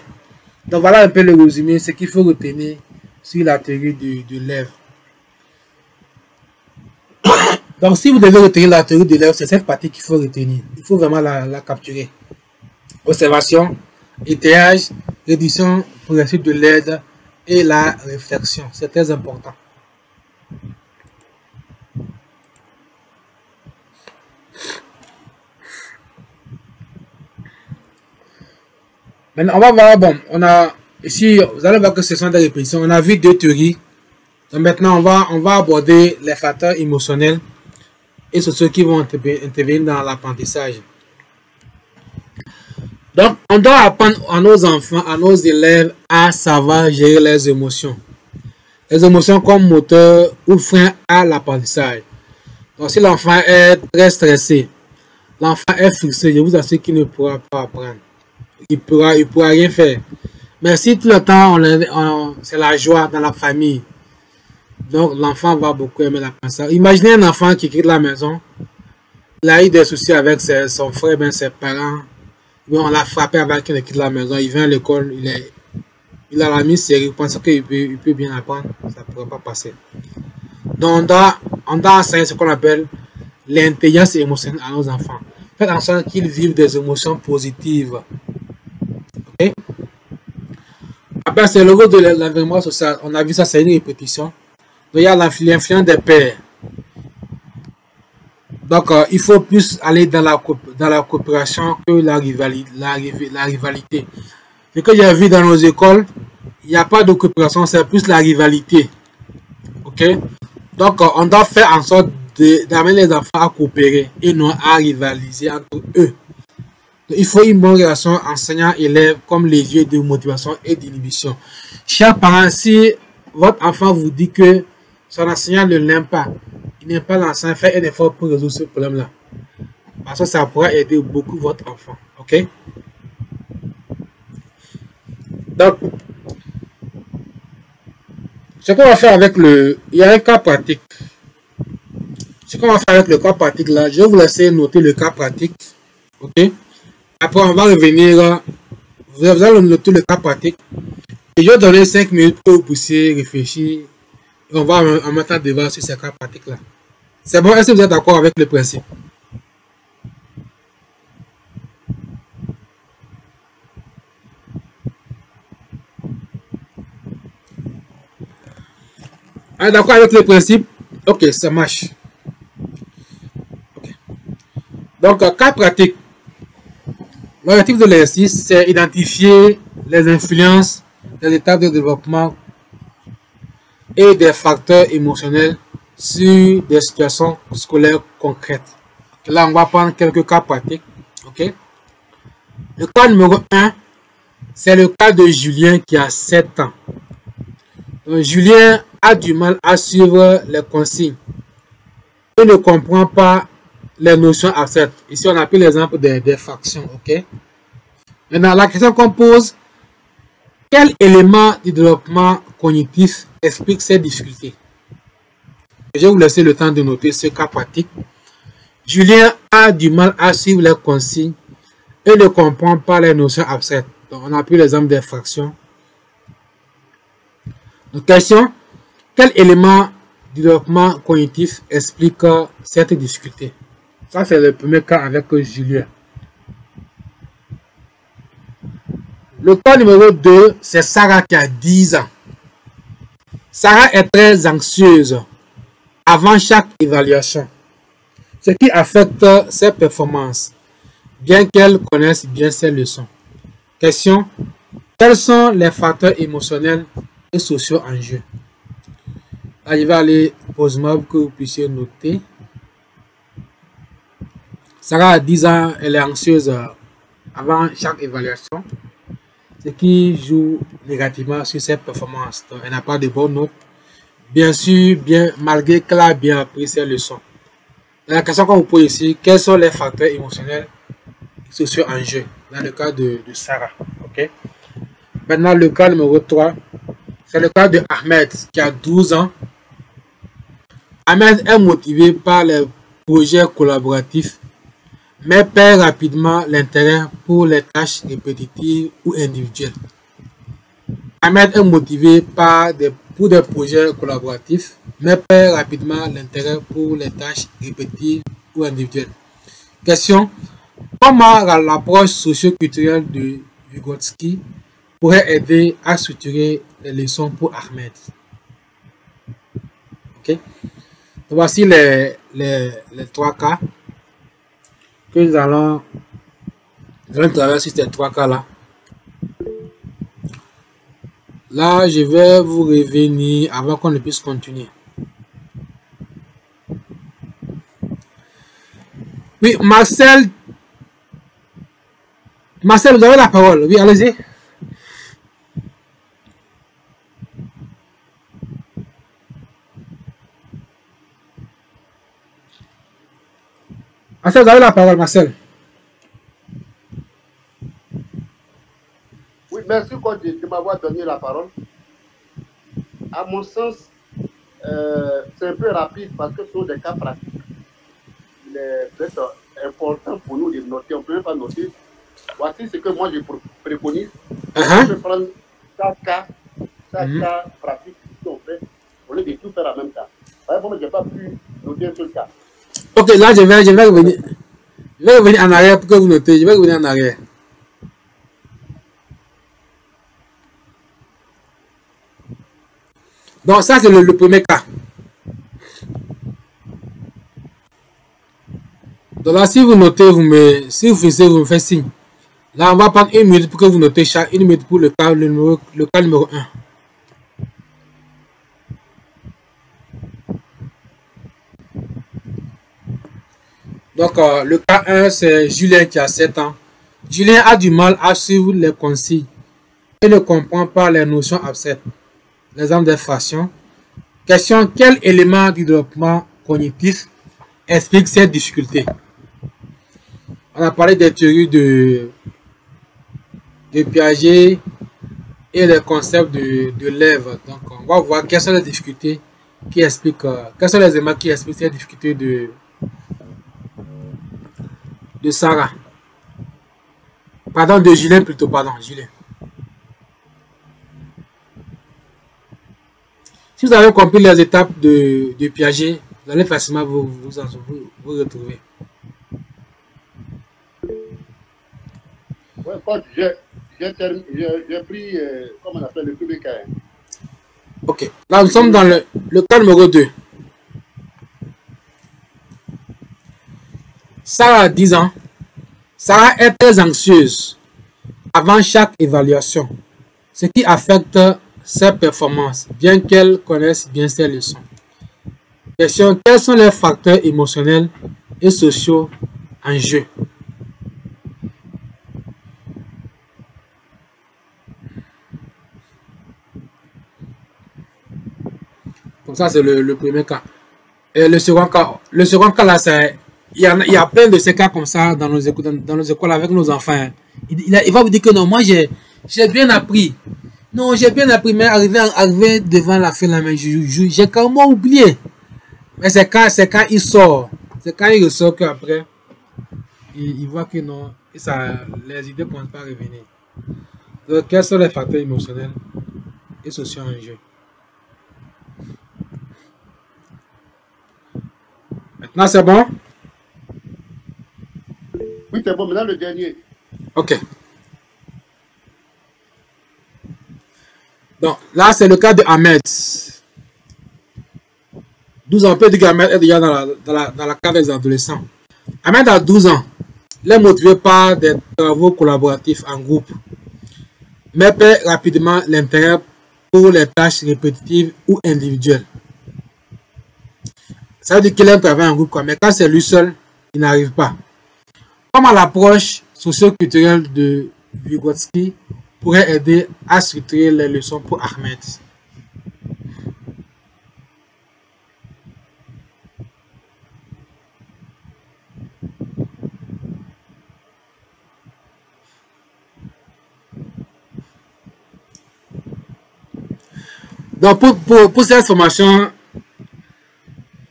Donc, voilà un peu le résumé, ce qu'il faut retenir sur la théorie de l'élève. Donc, si vous devez retenir la théorie de l'élève, c'est cette partie qu'il faut retenir. Il faut vraiment la capturer. Observation, étayage, réduction progressive de l'aide et la réflexion. C'est très important. Maintenant, on va voir, bon, on a ici, vous allez voir que ce sont des répétitions. On a vu 2 théories. Donc maintenant, on va aborder les facteurs émotionnels et c'est ceux qui vont intervenir dans l'apprentissage. Donc, on doit apprendre à nos enfants, à nos élèves à savoir gérer les émotions. Les émotions comme moteur ou frein à l'apprentissage. Donc, si l'enfant est très stressé, l'enfant est frustré, je vous assure qu'il ne pourra pas apprendre. Il ne pourra rien faire. Mais si tout le temps, c'est la joie dans la famille, Donc, l'enfant va beaucoup aimer l'apprentissage. Imaginez un enfant qui quitte la maison. Il a eu des soucis avec son frère, ben, ses parents. On l'a frappé avant qu'il ne quitte la maison. Il vient à l'école, il a la mise sérieux. Il pense qu'il peut bien apprendre. Ça ne pourrait pas passer. Donc, on doit enseigner ce qu'on appelle l'intelligence émotionnelle à nos enfants. Faites en sorte qu'ils vivent des émotions positives. Okay? Après, c'est le rôle de l'environnement social. On a vu ça, c'est une répétition. Donc, il y a l'influence des pères. Donc, il faut plus aller dans la coopération que la rivalité. Ce que j'ai vu dans nos écoles, il n'y a pas de coopération, c'est plus la rivalité. Ok? Donc, on doit faire en sorte d'amener les enfants à coopérer et non à rivaliser entre eux. Donc, il faut une bonne relation enseignant-élève comme levier de motivation et d'inhibition. Chers parents, si votre enfant vous dit que son enseignant ne l'aime pas, il n'aime pas l'enseignant, faites un effort pour résoudre ce problème-là. Parce que ça pourra aider beaucoup votre enfant. Ok? Donc, ce qu'on va faire avec il y a un cas pratique. Ce qu'on va faire avec le cas pratique là, je vais vous laisser noter le cas pratique. Ok? Après, on va revenir. Vous allez noter le cas pratique. Et je vais donner 5 minutes pour vous puissiez réfléchir. Et on va en même temps débattre sur ces cas pratiques là. C'est bon? Est-ce que vous êtes d'accord avec le principe? Ah, d'accord avec le principe? Ok, ça marche. Okay. Donc, cas pratique. L'objectif de l'exercice, c'est identifier les influences des étapes de développement et des facteurs émotionnels sur des situations scolaires concrètes. Là, on va prendre quelques cas pratiques. Ok. Le cas numéro 1, c'est le cas de Julien qui a 7 ans. Donc, Julien a du mal à suivre les consignes. Il ne comprend pas les notions abstraites. Ici, on a pris l'exemple des fractions. Ok. Maintenant, la question qu'on pose, quel élément du développement cognitif explique ces difficultés? Je vais vous laisser le temps de noter ce cas pratique. Julien a du mal à suivre les consignes et ne comprend pas les notions abstraites. Donc, on a pris l'exemple des fractions. Donc, question, quel élément du développement cognitif explique cette difficulté? Ça, c'est le premier cas avec Julien. Le cas numéro 2, c'est Sarah qui a 10 ans. Sarah est très anxieuse avant chaque évaluation, ce qui affecte ses performances, bien qu'elle connaisse bien ses leçons. Question, quels sont les facteurs émotionnels et sociaux en jeu? Là, je vais aller poser-moi pour que vous puissiez noter. Sarah a 10 ans, elle est anxieuse avant chaque évaluation, ce qui joue négativement sur ses performances. Donc, elle n'a pas de bonnes notes. Bien sûr, malgré qu'elle a bien appris ses leçons. La question qu'on vous pose ici, quels sont les facteurs émotionnels et sociaux en jeu? Dans le cas de Sarah. Okay? Maintenant, le cas numéro 3, c'est le cas de Ahmed qui a 12 ans. Ahmed est motivé par les projets collaboratifs, mais perd rapidement l'intérêt pour les tâches répétitives ou individuelles. Ahmed est motivé pour des projets collaboratifs, mais perd rapidement l'intérêt pour les tâches répétitives ou individuelles. Question, comment l'approche socio-culturelle de Vygotsky pourrait aider à structurer les leçons pour Ahmed? Ok. Donc, voici les 3 cas que nous allons travailler sur ces 3 cas-là. Là, je vais vous revenir avant qu'on ne puisse continuer. Oui, Marcel, vous avez la parole. Oui, allez-y. Marcel, vous avez la parole, Marcel. Oui, merci coach de m'avoir donné la parole. À mon sens, c'est un peu rapide parce que ce sont des cas pratiques. Il est peut-être important pour nous de noter. On ne peut pas noter. Voici ce que moi je préconise. On peut prendre chaque cas pratique qu'on fait au lieu de tout faire en même temps. Par exemple, je n'ai pas pu noter un seul cas. Ok, là je vais revenir. Je vais revenir en arrière pour que vous notez. Je vais revenir en arrière. Donc ça c'est le premier cas. Donc là si vous notez, si vous finissez, vous me faites signe. Là on va prendre 1 minute pour que vous notez chaque 1 minute pour le cas numéro 1. Donc le cas 1 c'est Julien qui a 7 ans. Julien a du mal à suivre les consignes et ne comprend pas les notions abstraites. L'exemple des fractions. Question: quel élément du développement cognitif explique cette difficulté? On a parlé des théories de Piaget et les concepts de Lève. Donc on va voir quelles sont les difficultés qui expliquent, quels sont les éléments qui expliquent cette difficulté de Sarah. Pardon, de Julien plutôt, pardon, Julien. Si vous avez compris les étapes de Piaget, vous allez facilement vous retrouver. Ouais, coach, j'ai pris, comment on appelle, le premier cas. Ok, là nous sommes dans le cas numéro 2. Sarah a 10 ans. Sarah est très anxieuse avant chaque évaluation, ce qui affecte ses performances, bien qu'elle connaisse bien ses leçons. Question: quels sont les facteurs émotionnels et sociaux en jeu? Donc ça c'est le premier cas. Et le second cas là, c'est il y a plein de ces cas comme ça dans nos écoles avec nos enfants. Il va vous dire que non, moi j'ai bien appris. Non, j'ai bien appris, mais arrivé devant la fin de la main, j'ai carrément oublié. Mais c'est quand il sort, c'est quand il ressort qu'après, il voit que non, les idées ne commencent pas à revenir. Donc, quels sont les facteurs émotionnels et sociaux en jeu? Maintenant, c'est bon? Oui, c'est bon. Maintenant, le dernier. Ok. Donc, là, c'est le cas de Ahmed. 12 ans, on peut dire qu'Ahmed est déjà dans la case des adolescents. Ahmed a 12 ans. Il est motivé par des travaux collaboratifs en groupe, mais perd rapidement l'intérêt pour les tâches répétitives ou individuelles. Ça veut dire qu'il aime travailler en groupe, mais quand c'est lui seul, il n'arrive pas. Comment l'approche socio-culturelle de Vygotsky pourrait aider à structurer les leçons pour Ahmed? Donc pour cette formation,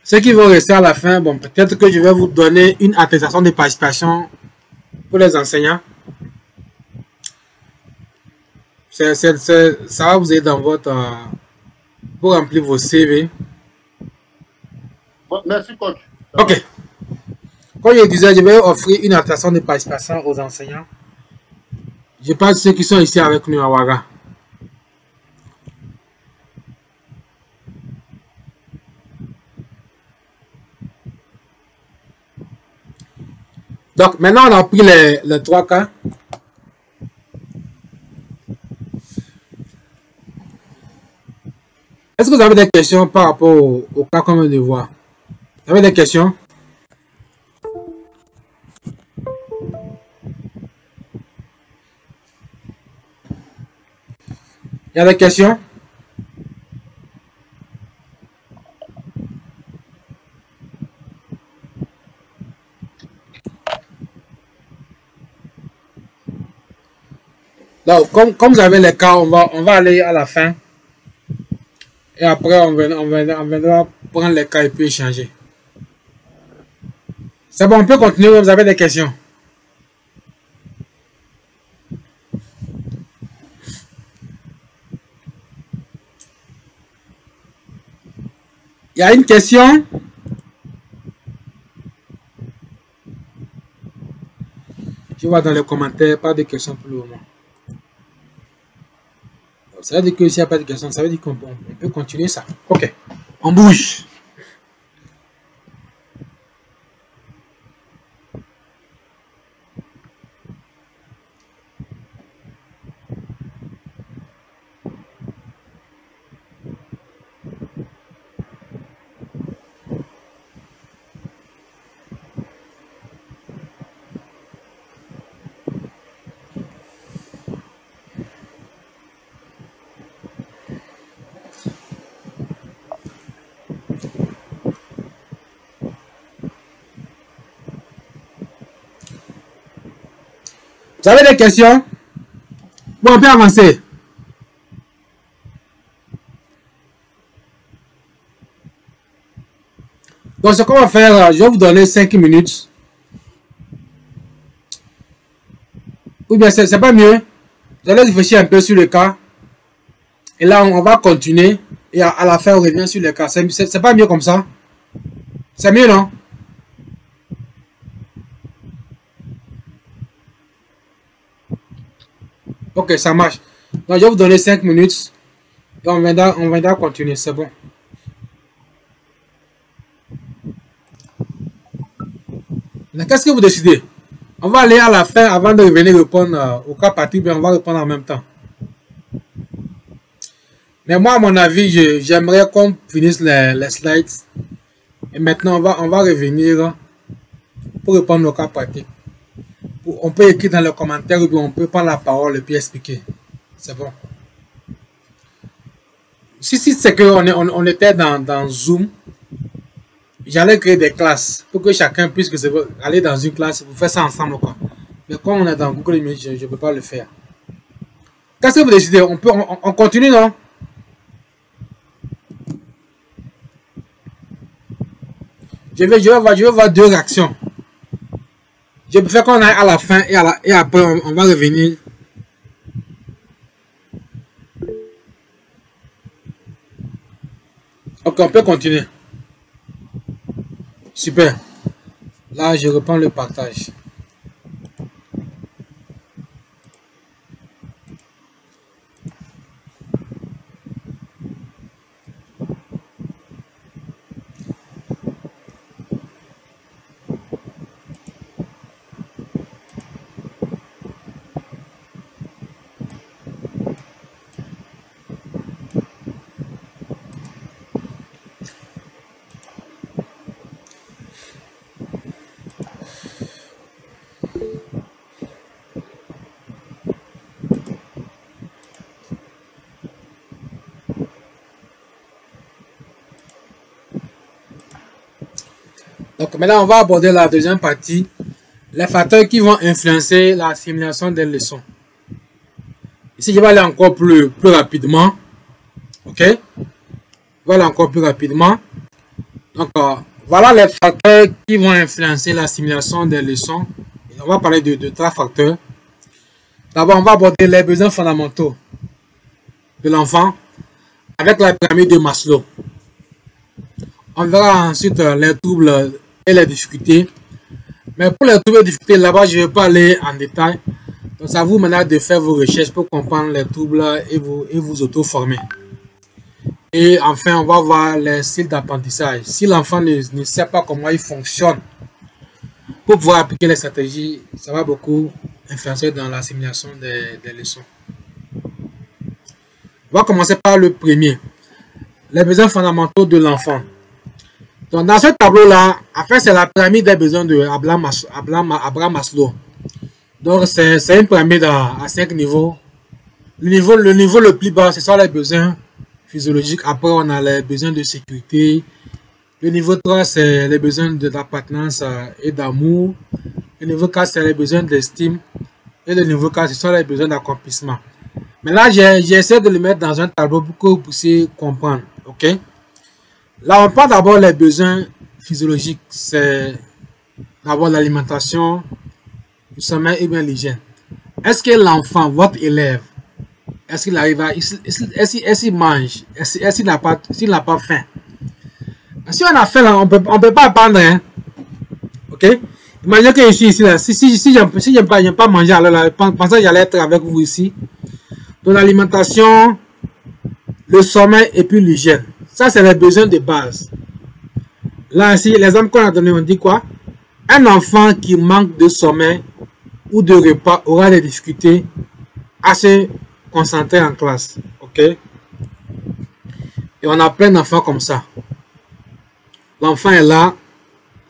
ceux qui vont rester à la fin, bon, peut-être que je vais vous donner une attestation de participation pour les enseignants. Ça va vous aider dans votre pour remplir vos CV. Bon, merci coach. Ok. Comme je disais, je vais offrir une attestation de participation aux enseignants. Je parle de ceux qui sont ici avec nous à Ouaga. Donc maintenant on a pris les 3 cas. Est-ce que vous avez des questions par rapport au cas qu'on vient de voir? Vous avez des questions? Il y a des questions? Donc, comme vous avez les cas, on va aller à la fin. Et après, on viendra prendre les cas et puis échanger. C'est bon, on peut continuer. Vous avez des questions? Il y a une question? Je vois dans les commentaires, pas de questions pour le moment. Ça veut dire que s'il n'y a pas de questions, ça veut dire qu'on peut continuer ça. Ok, on bouge. Vous avez des questions? Bon, on peut avancer. Donc, ce qu'on va faire, je vais vous donner 5 minutes. Ou bien, c'est pas mieux. Vous allez réfléchir un peu sur le cas. Et là, on va continuer. Et à la fin, on revient sur le cas. C'est pas mieux comme ça? C'est mieux, non? Ok, ça marche. Donc, je vais vous donner 5 minutes. Et on viendra continuer. C'est bon. Qu'est-ce que vous décidez? On va aller à la fin avant de revenir répondre au cas parti, mais on va répondre en même temps. Mais moi, à mon avis, j'aimerais qu'on finisse les slides. Et maintenant, on va revenir pour répondre au cas pratique. On peut écrire dans les commentaires ou bien on peut prendre la parole et puis expliquer. C'est bon. Si c'est qu'on était dans Zoom, j'allais créer des classes pour que chacun puisse aller dans une classe, vous faites ça ensemble quoi. Mais comme on est dans Google Meet, je ne peux pas le faire. Qu'est-ce que vous décidez? On continue, non? Je vais voir deux réactions. Je peux faire qu'on aille à la fin et après on va revenir. Ok, on peut continuer. Super. Là, je reprends le partage. Donc maintenant, on va aborder la deuxième partie, les facteurs qui vont influencer la simulation des leçons. Ici, je vais aller encore plus rapidement. Ok? Je vais aller encore plus rapidement. Donc, voilà les facteurs qui vont influencer la simulation des leçons. On va parler de 3 facteurs. D'abord, on va aborder les besoins fondamentaux de l'enfant avec la pyramide de Maslow. On verra ensuite les troubles et les difficultés. Mais pour les troubles et difficultés, là-bas, je ne vais pas aller en détail. Donc, c'est à vous maintenant de faire vos recherches pour comprendre les troubles et vous auto-former. Et enfin, on va voir les styles d'apprentissage. Si l'enfant ne sait pas comment il fonctionne, pour pouvoir appliquer les stratégies, ça va beaucoup influencer dans l'assimilation des leçons. On va commencer par le premier. Les besoins fondamentaux de l'enfant. Donc, dans ce tableau-là, en fait, c'est la pyramide des besoins de Abraham Maslow. Donc, c'est une pyramide à 5 niveaux. Le niveau le plus bas, ce sont les besoins physiologiques. Après, on a les besoins de sécurité. Le niveau 3, c'est les besoins d'appartenance et d'amour. Le niveau 4, c'est les besoins d'estime. Et le niveau 4, ce sont les besoins d'accomplissement. Mais là, j'essaie de le mettre dans un tableau pour que vous puissiez comprendre. Ok? Là, on parle d'abord les besoins physiologiques. C'est d'abord l'alimentation, le sommeil et bien l'hygiène. Est-ce que l'enfant, votre élève, est-ce qu'il arrive à... Est-ce qu'il mange? Est-ce qu'il n'a pas faim? Si on a faim, là, on peut pas apprendre. Hein? Ok? Imaginez que je suis ici, là. Si j'aime pas manger, alors là, pensez que j'allais être avec vous ici. Donc l'alimentation, le sommeil et puis l'hygiène. Ça, c'est les besoins de base. Là, ici, l'exemple qu'on a donné, on dit quoi? Un enfant qui manque de sommeil ou de repas aura des difficultés à se concentrer en classe. Ok? Et on a plein d'enfants comme ça. L'enfant est là,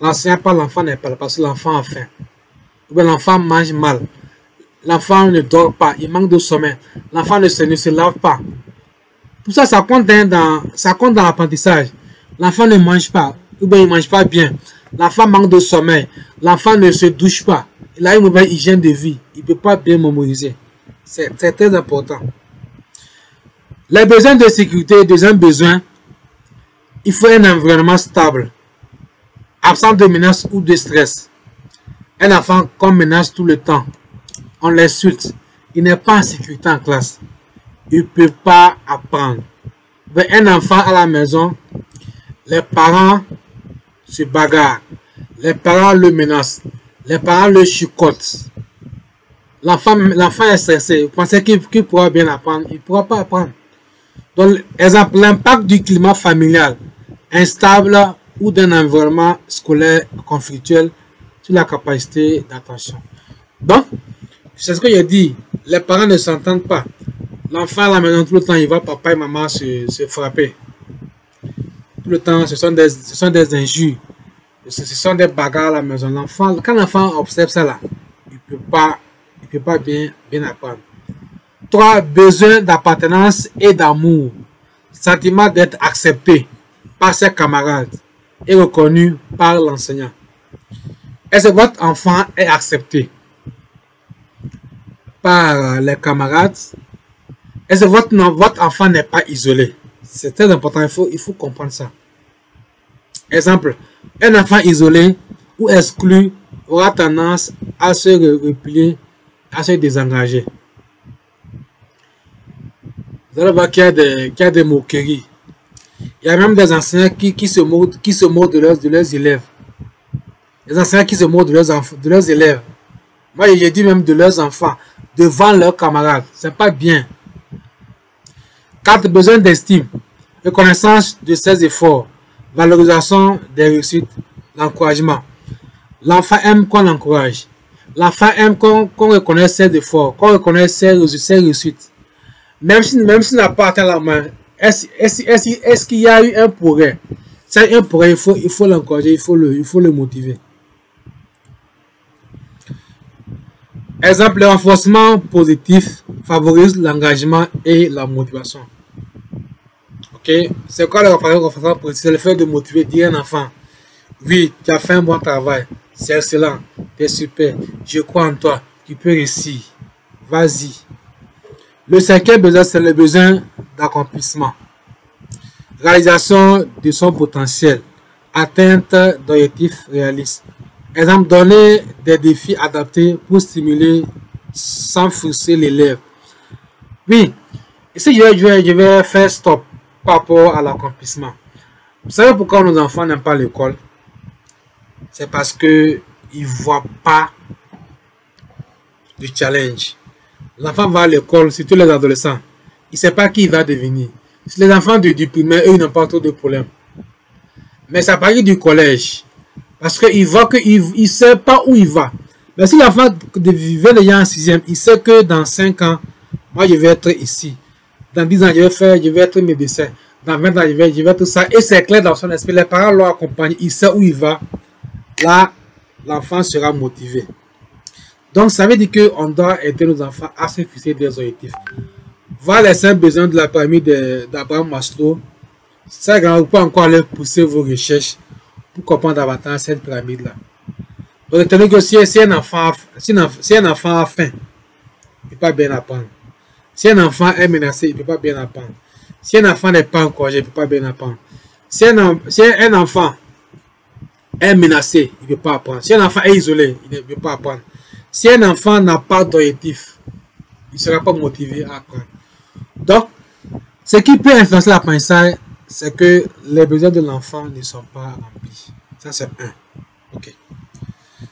l'enseignant parle, l'enfant n'est pas là parce que l'enfant a faim. Ou bien l'enfant mange mal. L'enfant ne dort pas, il manque de sommeil. L'enfant ne se lave pas. Tout ça, ça compte dans l'apprentissage. L'enfant ne mange pas, ou bien il ne mange pas bien. L'enfant manque de sommeil. L'enfant ne se douche pas. Il a une mauvaise hygiène de vie. Il ne peut pas bien mémoriser. C'est très important. Les besoins de sécurité, deuxième besoin, il faut un environnement stable, absent de menaces ou de stress. Un enfant qu'on menace tout le temps, on l'insulte, il n'est pas en sécurité en classe, il ne peut pas apprendre. Un enfant à la maison, les parents se bagarrent, les parents le menacent, les parents le chicotent. L'enfant est stressé, vous pensez qu'il pourra bien apprendre, il ne pourra pas apprendre. Donc, exemple, l'impact du climat familial instable ou d'un environnement scolaire conflictuel sur la capacité d'attention. Donc, c'est ce que j'ai dit. Les parents ne s'entendent pas. L'enfant à la maison, tout le temps, il va papa et maman se frapper. Tout le temps, ce sont des injures. Ce sont des bagarres à la maison. Quand l'enfant observe ça là, il ne peut pas bien apprendre. 3. Besoin d'appartenance et d'amour. Sentiment d'être accepté par ses camarades et reconnu par l'enseignant. Est-ce que votre enfant est accepté par les camarades? Est-ce que votre enfant n'est pas isolé? C'est très important, il faut comprendre ça. Exemple, un enfant isolé ou exclu aura tendance à se replier, à se désengager. Vous allez voir qu'il y a des moqueries. Il y a même des enseignants qui se moquent de leurs élèves. Les enseignants qui se moquent de leurs élèves. Moi, j'ai dit même de leurs enfants, devant leurs camarades. C'est pas bien. 4. Besoin d'estime, reconnaissance de ses efforts, valorisation des réussites, l'encouragement. L'enfant aime qu'on l'encourage. L'enfant aime qu'on reconnaisse ses efforts, qu'on reconnaisse ses réussites. Même s'il n'a pas atteint la main, est-ce qu'il y a eu un progrès? C'est un progrès, il faut l'encourager, il faut le motiver. Exemple, le renforcement positif favorise l'engagement et la motivation. Ok? C'est quoi le renforcement positif? C'est le fait de motiver, dire à un enfant, oui, tu as fait un bon travail, c'est excellent, tu es super, je crois en toi, tu peux réussir, vas-y. Le cinquième besoin, c'est le besoin d'accomplissement. Réalisation de son potentiel. Atteinte d'objectifs réalistes. Exemple, donner des défis adaptés pour stimuler sans frustrer l'élève. Oui, ici je vais faire stop par rapport à l'accomplissement. Vous savez pourquoi nos enfants n'aiment pas l'école? C'est parce qu'ils ne voient pas de challenge. L'enfant va à l'école, surtout les adolescents. Il ne sait pas qui il va devenir. Si les enfants du primaire, eux, ils n'ont pas trop de problèmes. Mais ça parle du collège. Parce qu'il voit qu'il ne sait pas où il va. Mais si l'enfant vient déjà en 6e, il sait que dans 5 ans, moi je vais être ici. Dans 10 ans, je vais être médecin. Dans 20 ans, je vais être ça. Et c'est clair dans son esprit. Les parents l'ont accompagné. Il sait où il va. Là, l'enfant sera motivé. Donc, ça veut dire qu'on doit aider nos enfants à se fixer des objectifs. Voilà les 5 besoins de la pyramide d'Abraham Maslow. Ça, vous pouvez encore aller pousser vos recherches pour comprendre davantage cette pyramide-là. Donc, retenez que si un enfant a faim, il ne peut pas bien apprendre. Si un enfant est menacé, il ne peut pas bien apprendre. Si un enfant n'est pas encore, je ne peux pas bien apprendre. Si un enfant est menacé, il ne peut pas apprendre. Si un enfant est isolé, il ne peut pas apprendre. Si un enfant n'a pas d'objectif, il ne sera pas motivé à apprendre. Donc, ce qui peut influencer l'apprentissage, c'est que les besoins de l'enfant ne sont pas remplis. Ça, c'est un. Ok.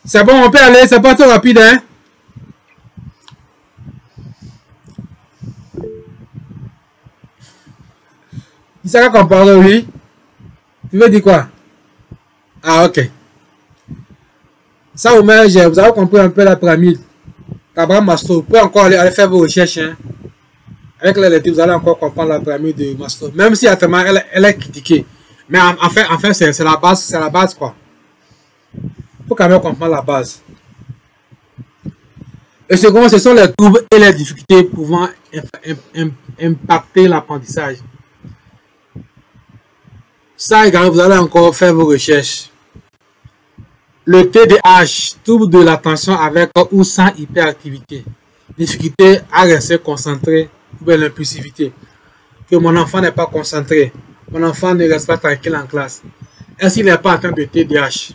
C'est bon, on peut aller, c'est pas trop rapide, hein? Il s'agit qu'on parle, oui. Tu veux dire quoi? Ah, ok. Ça, vous avez compris un peu la pyramide. Abraham Maslow, vous pouvez encore aller faire vos recherches. Hein. Avec la lecture, vous allez encore comprendre la pyramide de Maslow. Même si actuellement, elle est critiquée. Mais en fait c'est la base, quoi. Il faut quand même comprendre la base. Et second, ce sont les troubles et les difficultés pouvant impacter l'apprentissage. Ça également, vous allez encore faire vos recherches. Le TDAH, trouble de l'attention avec ou sans hyperactivité. Difficulté à rester concentré ou bien l'impulsivité. Que mon enfant n'est pas concentré. Mon enfant ne reste pas tranquille en classe. Est-ce qu'il n'est pas atteint de TDAH?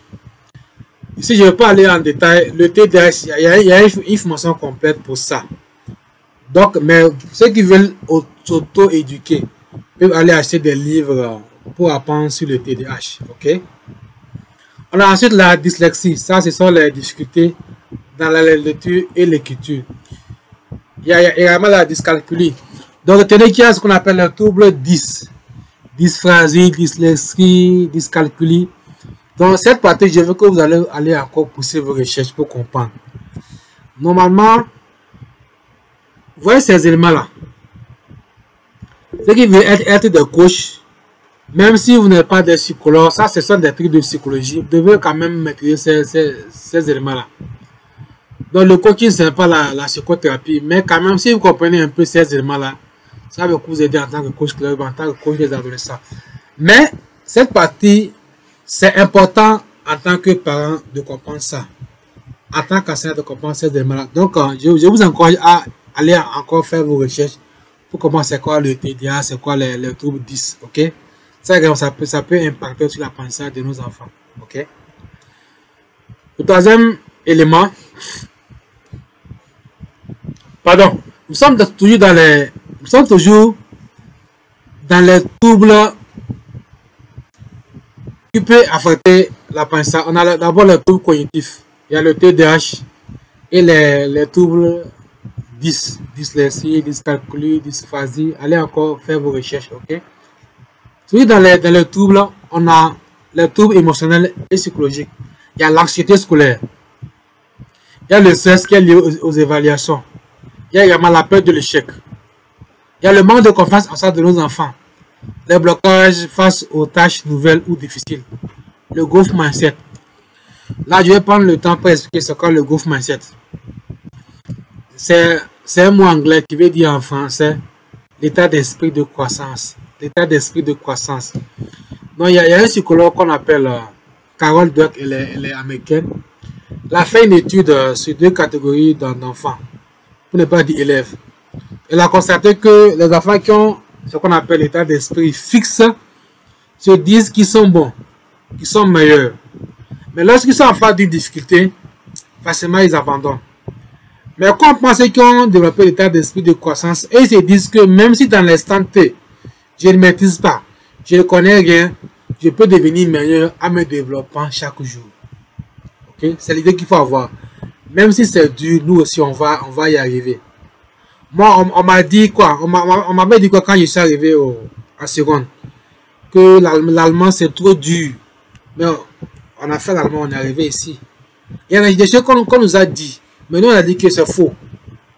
Ici, je ne vais pas aller en détail. Le TDAH, il y a une formation complète pour ça. Donc, mais ceux qui veulent s'auto-éduquer peuvent aller acheter des livres pour apprendre sur le TDAH. Ok? On a ensuite la dyslexie. Ça, ce sont les difficultés dans la lecture et l'écriture. Il y a également la dyscalculie. Donc, retenez qu'il y a ce qu'on appelle le trouble 10. Dysphasie, dyslexie, dyscalculie. Dans cette partie, je veux que vous allez aller encore pousser vos recherches pour comprendre. Normalement, vous voyez ces éléments-là. Ceux qui veulent être des coachs, même si vous n'êtes pas des psychologues, ça ce sont des trucs de psychologie, vous devez quand même maîtriser ces éléments-là. Donc le coaching, ce n'est pas la psychothérapie, mais quand même, si vous comprenez un peu ces éléments-là, ça va vous aider en tant que coach club, en tant que coach des adolescents. Mais cette partie, c'est important en tant que parent de comprendre ça. En tant qu'enseignant de comprendre ces éléments-là. Donc, je vous encourage à aller encore faire vos recherches pour comprendre c'est quoi le TDA, c'est quoi les troubles 10. Ok? Ça peut impacter sur l'apprentissage de nos enfants. Ok? Le troisième élément. Pardon. Nous sommes toujours dans les troubles qui peut affecter l'apprentissage. On a d'abord les troubles cognitifs. Il y a le TDAH et les troubles 10, dyslexie, dyscalculie, dysphasie. Allez encore faire vos recherches, ok? Puis dans les troubles, on a les troubles émotionnels et psychologiques. Il y a l'anxiété scolaire. Il y a le stress qui est lié aux évaluations. Il y a également la peur de l'échec. Il y a le manque de confiance en soi de nos enfants. Les blocages face aux tâches nouvelles ou difficiles. Le growth mindset. Là, je vais prendre le temps pour expliquer ce qu'est le growth mindset. C'est un mot anglais qui veut dire en français l'état d'esprit de croissance. L'état d'esprit de croissance. Donc, il y a un psychologue qu'on appelle Carol Dweck, elle est américaine. Elle a fait une étude sur 2 catégories d'enfants, pour ne pas dire élèves. Elle a constaté que les enfants qui ont ce qu'on appelle l'état d'esprit fixe se disent qu'ils sont bons, qu'ils sont meilleurs. Mais lorsqu'ils sont en face d'une difficulté, facilement ils abandonnent. Mais quand on pense qu'ils ont développé l'état d'esprit de croissance, et ils se disent que même si dans l'instant T, je ne maîtrise pas, je ne connais rien, je peux devenir meilleur en me développant chaque jour. Okay? C'est l'idée qu'il faut avoir. Même si c'est dur, nous aussi on va y arriver. Moi, on m'a dit quoi? On m'avait dit quoi quand je suis arrivé en seconde? Que l'allemand c'est trop dur. Mais on a fait l'allemand, on est arrivé ici. Il y a des choses qu'on nous a dit. Mais nous on a dit que c'est faux.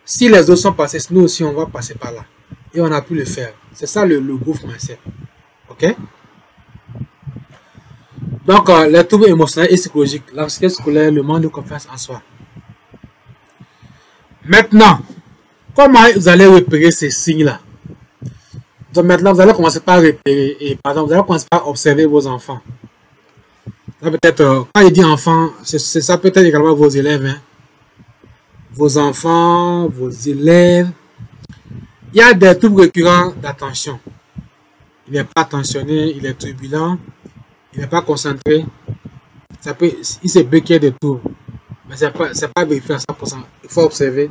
Si les autres sont passés, nous aussi on va passer par là. Et on a pu le faire. C'est ça le growth mindset. Ok? Donc, les troubles émotionnels et psychologiques, l'anxiété scolaire, le manque de confiance en soi. Maintenant, comment vous allez repérer ces signes-là? Donc maintenant, vous allez commencer par repérer, vous allez commencer par observer vos enfants. Peut-être, quand je dis enfants, c'est ça peut-être également vos élèves. Hein? Vos enfants, vos élèves. Il y a des troubles récurrents d'attention. il n'est pas attentionné, il est turbulent, il n'est pas concentré. Il se peut qu'il y ait des troubles, mais ce n'est pas vérifié à 100%. Il faut observer.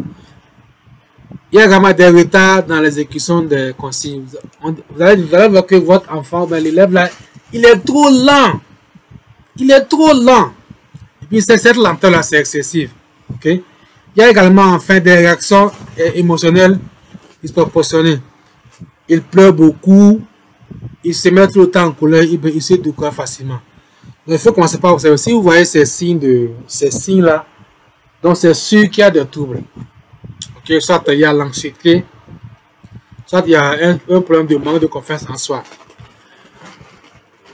Il y a également des retards dans l'exécution des consignes. Vous allez voir que votre enfant, l'élève là, il est trop lent. Il est trop lent. Et puis cette lenteur là, c'est excessif. Ok? Il y a également enfin des réactions émotionnelles disproportionnées. Il pleure beaucoup. Il se met tout le temps en colère. Il se décourage facilement. Donc il faut commencer par observer. Si vous voyez ces signes là, donc c'est sûr qu'il y a des troubles. Okay, soit il y a l'anxiété, soit il y a un problème de manque de confiance en soi.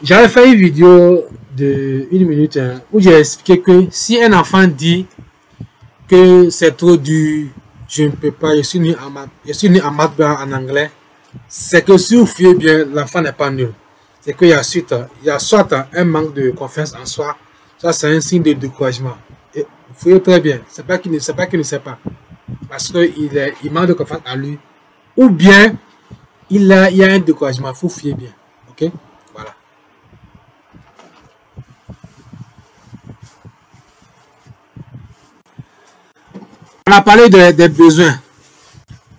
J'avais fait une vidéo de 1 minute où j'ai expliqué que si un enfant dit que c'est trop dur, je ne peux pas, je suis né en maths en anglais, c'est que si vous fouillez bien, l'enfant n'est pas nul. C'est qu'il y a soit un manque de confiance en soi, soit c'est un signe de découragement. Et vous fouillez très bien, c'est pas qu'il ne sait pas. Parce qu'il manque de confiance en lui. Ou bien, il y a un découragement. Il faut fier bien. Ok? Voilà. On a parlé des besoins.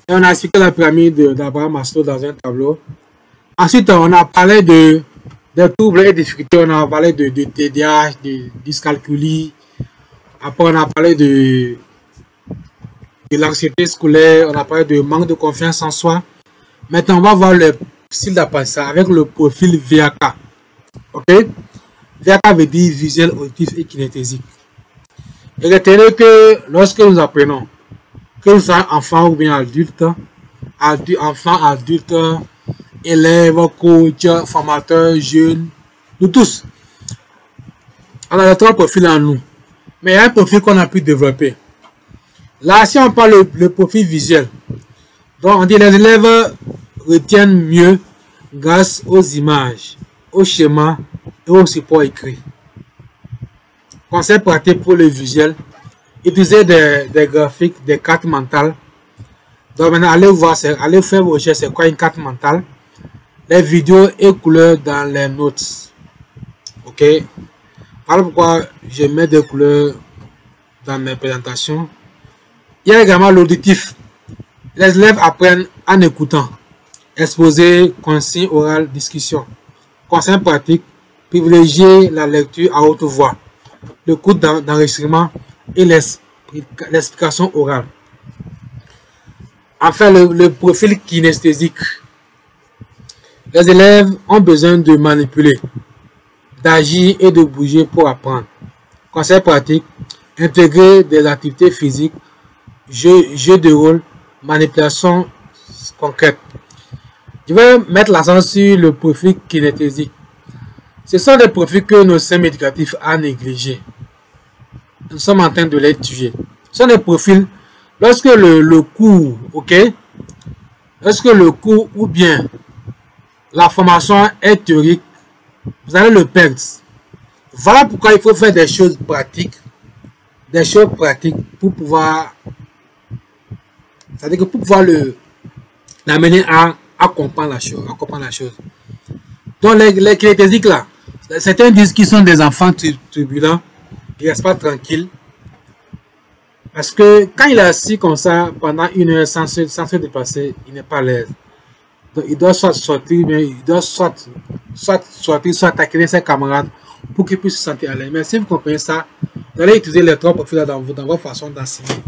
Et on a expliqué la pyramide d'Abraham Maslow dans un tableau. Ensuite, on a parlé des troubles et difficultés. On a parlé de TDAH, de dyscalculie. Après, on a parlé de l'anxiété scolaire, on a parlé de manque de confiance en soi. Maintenant, on va voir le style d'apprentissage avec le profil VAK. Ok? VAK veut dire visuel, auditif et kinesthésique. Et retenez que lorsque nous apprenons, que nous soyons enfants ou bien adultes, enfants, adultes, élèves, coachs, formateurs, jeunes, nous tous, on a les 3 profils en nous. Mais il y a un profil qu'on a pu développer. Là, si on parle le profil visuel, donc on dit les élèves retiennent mieux grâce aux images, aux schémas et aux supports écrits. Conseil pratique pour le visuel, utiliser des graphiques, des cartes mentales. Donc maintenant, allez faire vos recherches, c'est quoi une carte mentale. Les vidéos et couleurs dans les notes. Ok. Voilà pourquoi je mets des couleurs dans mes présentations. Il y a également l'auditif. Les élèves apprennent en écoutant. Exposé, consigne orale, discussion. Conseil pratique, privilégier la lecture à haute voix, le coût d'enregistrement et l'explication orale. Enfin, le profil kinesthésique. Les élèves ont besoin de manipuler, d'agir et de bouger pour apprendre. Conseil pratique, intégrer des activités physiques, jeu de rôle, manipulation concrète. Je vais mettre l'accent sur le profil kinesthésique. Ce sont des profils que nos systèmes éducatifs a négligés. Nous sommes en train de les tuer. Ce sont des profils, lorsque le cours, ok, lorsque le cours ou bien la formation est théorique, vous allez le perdre. Voilà pourquoi il faut faire des choses pratiques pour pouvoir, c'est-à-dire que pour pouvoir l'amener à comprendre la chose. Donc les kinesthésiques là, certains disent qu'ils sont des enfants turbulents, ils ne restent pas tranquilles. Parce que quand il est assis comme ça pendant 1 heure sans se dépasser, il n'est pas à l'aise. Donc il doit soit sortir, mais il doit soit sortir, soit taquiner ses camarades pour qu'il puisse se sentir à l'aise. Mais si vous comprenez ça, vous allez utiliser les 3 profils dans votre façon d'enseigner.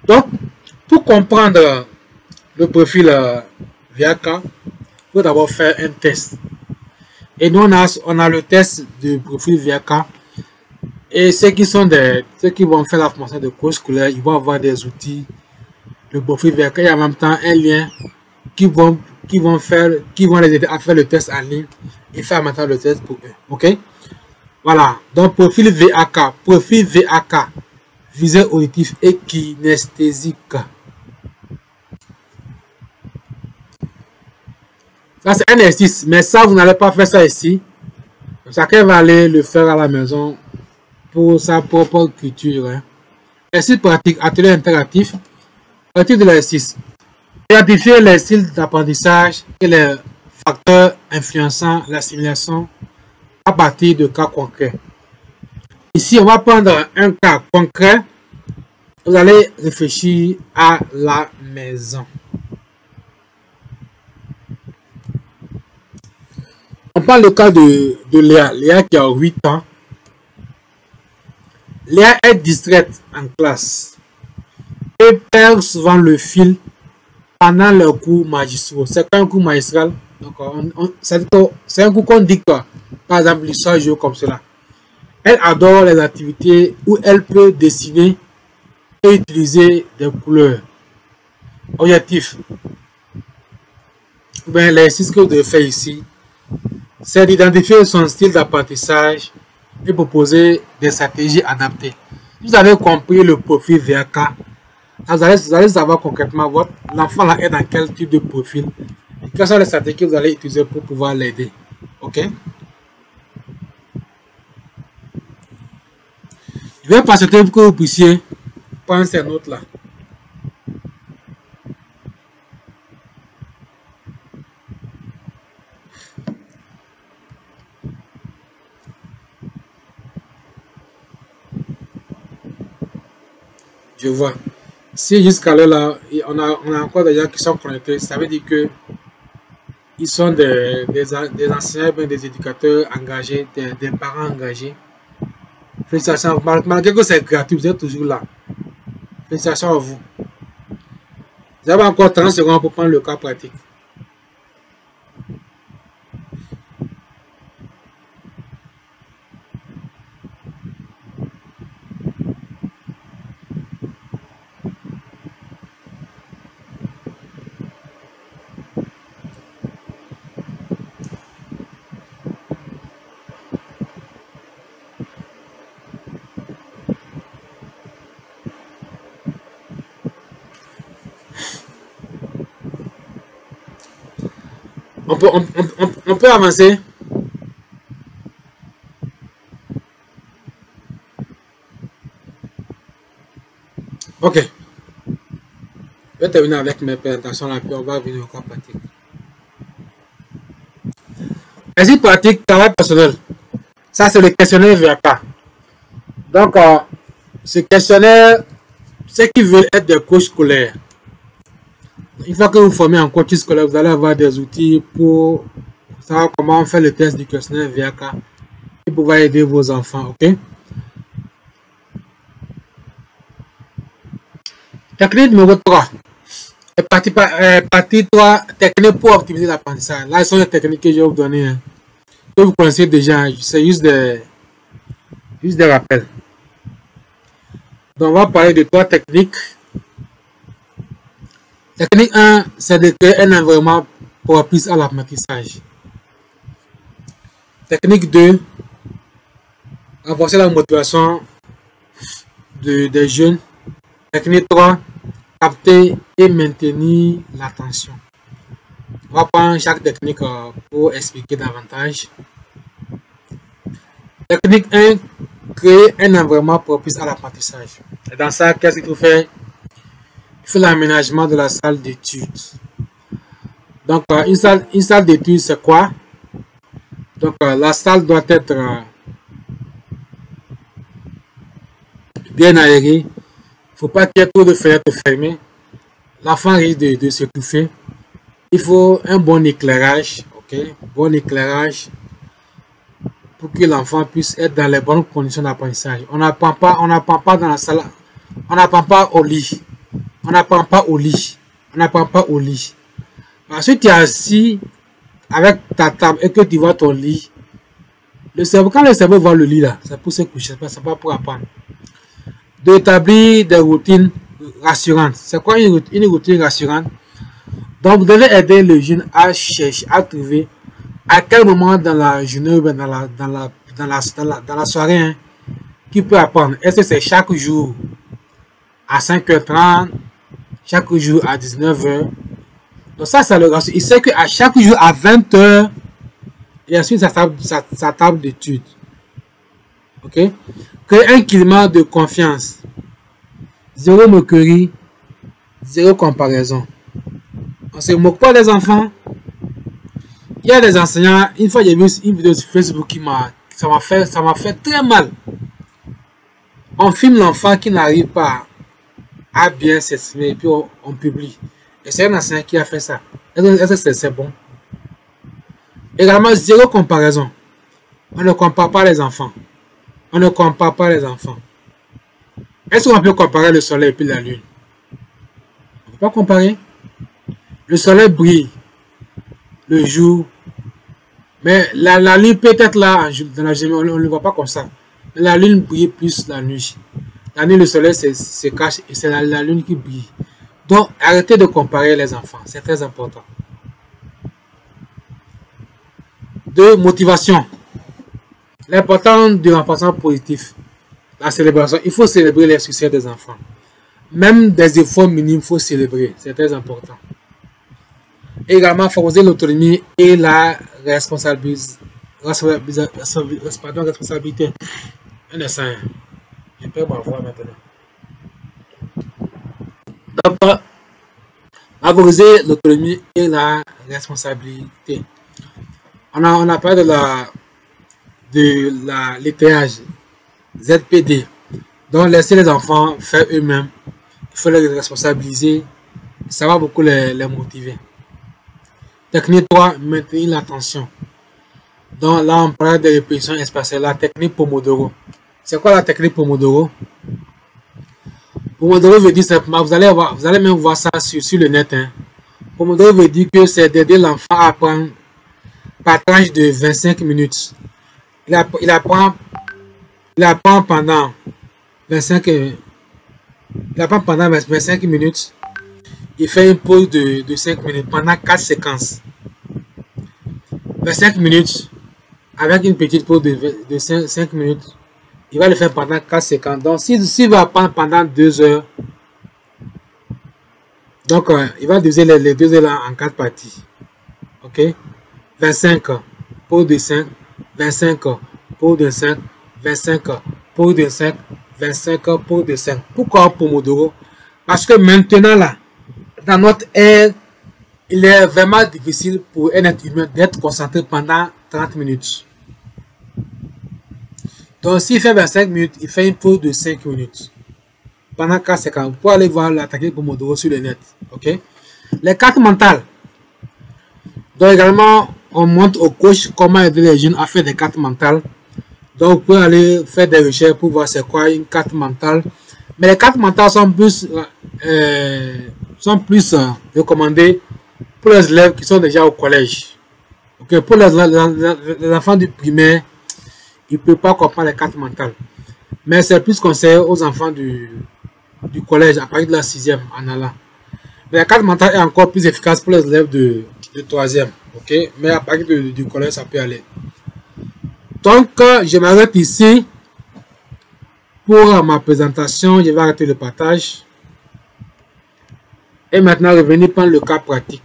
Donc, pour comprendre le profil VAK, il faut d'abord faire un test. Et nous, on a le test du profil VAK. Et ceux qui vont faire la formation de cours scolaire, ils vont avoir des outils. Le profil VAK, et en même temps un lien qui vont les aider à faire le test en ligne et faire maintenant le test pour eux. Ok? Voilà. Donc, profil VAK, visuel, auditif et kinesthésique. Ça, c'est un exercice, mais ça, vous n'allez pas faire ça ici. Chacun va aller le faire à la maison pour sa propre culture. Hein. Exercice pratique, atelier interactif. Pratique de l'exercice. Identifier les styles d'apprentissage et les facteurs influençant l'assimilation à partir de cas concrets. Ici, on va prendre un cas concret. Vous allez réfléchir à la maison. On parle le cas de Léa. Léa qui a 8 ans. Léa est distraite en classe et perd souvent le fil pendant le cours magistraux. C'est un cours magistral. C'est un cours qu'on dicte. Par exemple, l'histoire joue comme cela. Elle adore les activités où elle peut dessiner et utiliser des couleurs. Objectif. L'exercice que vous devez faire ici, c'est d'identifier son style d'apprentissage et proposer des stratégies adaptées. Vous avez compris le profil VAK. Vous allez savoir concrètement l'enfant là est dans quel type de profil et quelles sont les stratégies que vous allez utiliser pour pouvoir l'aider. Ok? Je vais passer pour que vous puissiez prendre ces notes là. Je vois. Si jusqu'à là, on a encore des gens qui sont connectés, ça veut dire que ils sont des enseignants, des éducateurs engagés, des parents engagés. Félicitations. Malgré que c'est gratuit, vous êtes toujours là. Félicitations à vous. Vous avez encore 30 secondes pour prendre le cas pratique. On peut avancer. Ok. Je vais terminer avec mes présentations là, puis on va venir au cas pratique. Exercice pratique, travail personnel. Ça, c'est le questionnaire VAK. Donc, ce questionnaire, ceux qui veulent être des coachs scolaires, une fois que vous formez en coaching scolaire, vous allez avoir des outils pour savoir comment on fait le test du questionnaire VAK et pouvoir aider vos enfants. Ok? Technique numéro 3. Partie 3, technique pour optimiser l'apprentissage. Là, ce sont les techniques que je vais vous donner. Hein, que vous connaissez déjà. C'est juste des rappels. Donc, on va parler de 3 techniques. Technique 1, c'est de créer un environnement propice à l'apprentissage. Technique 2, renforcer la motivation des jeunes. Technique 3, capter et maintenir l'attention. On va prendre chaque technique pour expliquer davantage. Technique 1, créer un environnement propice à l'apprentissage. Et dans ça, qu'est-ce qu'il faut faire? Il faut l'aménagement de la salle d'études. Donc, une salle d'études, c'est quoi? Donc, la salle doit être bien aérée. Il ne faut pas qu'il y ait trop de fenêtres fermées. L'enfant risque de s'étouffer. Il faut un bon éclairage. Ok, bon éclairage pour que l'enfant puisse être dans les bonnes conditions d'apprentissage. On n'apprend pas dans la salle. On n'apprend pas au lit. On n'apprend pas au lit. On n'apprend pas au lit. Parce que tu es assis avec ta table et que tu vois ton lit, quand le cerveau voit le lit là, c'est pour se coucher, c'est pas pour apprendre. D'établir des routines rassurantes. C'est quoi une routine rassurante? Donc vous devez aider le jeune à chercher, à trouver à quel moment dans la journée, dans la soirée, hein, qu'il peut apprendre. Est-ce que c'est chaque jour à 5h30, chaque jour à 19h? Donc ça le rassure. Il sait qu'à chaque jour à 20h, il a suivi sa table d'études. Ok? Créer un climat de confiance. Zéro moquerie, zéro comparaison. On ne se moque pas des enfants. il y a des enseignants, une fois j'ai vu une vidéo sur Facebook qui ça m'a fait très mal. On filme l'enfant qui n'arrive pas à bien s'exprimer et puis on publie. Et c'est un enseignant qui a fait ça. Est-ce que c'est bon? Également, zéro comparaison. On ne compare pas les enfants. On ne compare pas les enfants. Est-ce qu'on peut comparer le soleil et puis la lune? On ne peut pas comparer. Le soleil brille le jour. Mais la lune peut être là dans la journée, on ne le voit pas comme ça. Mais la lune brille plus la nuit. La nuit, le soleil se cache et c'est la lune qui brille. Donc, arrêtez de comparer les enfants. C'est très important. 2. Motivation. L'important du renforcement positif. La célébration. Il faut célébrer les succès des enfants. Même des efforts minimes, il faut célébrer. C'est très important. Également, favoriser l'autonomie et la responsabilité. Un instant. Je peux m'avoir maintenant. Donc, favoriser l'autonomie et la responsabilité. On a parlé de l'étayage ZPD. Donc, laisser les enfants faire eux-mêmes. Il faut les responsabiliser. Ça va beaucoup les motiver. Technique 3, maintenir l'attention. Donc, là, on parle de répétition espacée. La technique Pomodoro. C'est quoi la technique Pomodoro? Pomodoro veut dire simplement, vous allez même voir ça sur le net. Hein. Pomodoro veut dire que c'est d'aider l'enfant à apprendre par tranche de 25 minutes. Il apprend pendant 25 minutes. Il fait une pause de 5 minutes pendant 4 séquences. 25 minutes avec une petite pause de 5 minutes. Il va le faire pendant 4 séquences. Donc, s'il va apprendre pendant 2 heures, donc il va diviser les 2 heures là en 4 parties. Ok? 25 heures, pause de 5, 25 heures, pause de 5, 25 heures, pause de 5, 25 heures, pause de 5. Pourquoi Pomodoro? Parce que maintenant là, dans notre ère, il est vraiment difficile pour un être humain d'être concentré pendant 30 minutes. Donc, s'il fait 25 minutes, il fait une pause de 5 minutes. Pendant 4 secondes, vous pouvez aller voir la technique Pomodoro sur le net. Ok? Les cartes mentales. Donc, également, on montre au coach comment aider les jeunes à faire des cartes mentales. Donc, vous pouvez aller faire des recherches pour voir c'est quoi une carte mentale. Mais les cartes mentales sont plus recommandées pour les élèves qui sont déjà au collège. Ok? Pour les enfants du primaire, il ne peut pas comprendre les cartes mentales. Mais c'est plus conseillé aux enfants du collège à partir de la 6e en allant. Mais la carte mentale est encore plus efficace pour les élèves de 3e. Ok? Mais à partir du collège, ça peut aller. Donc, je m'arrête ici pour ma présentation. Je vais arrêter le partage. Et maintenant, revenir prendre le cas pratique.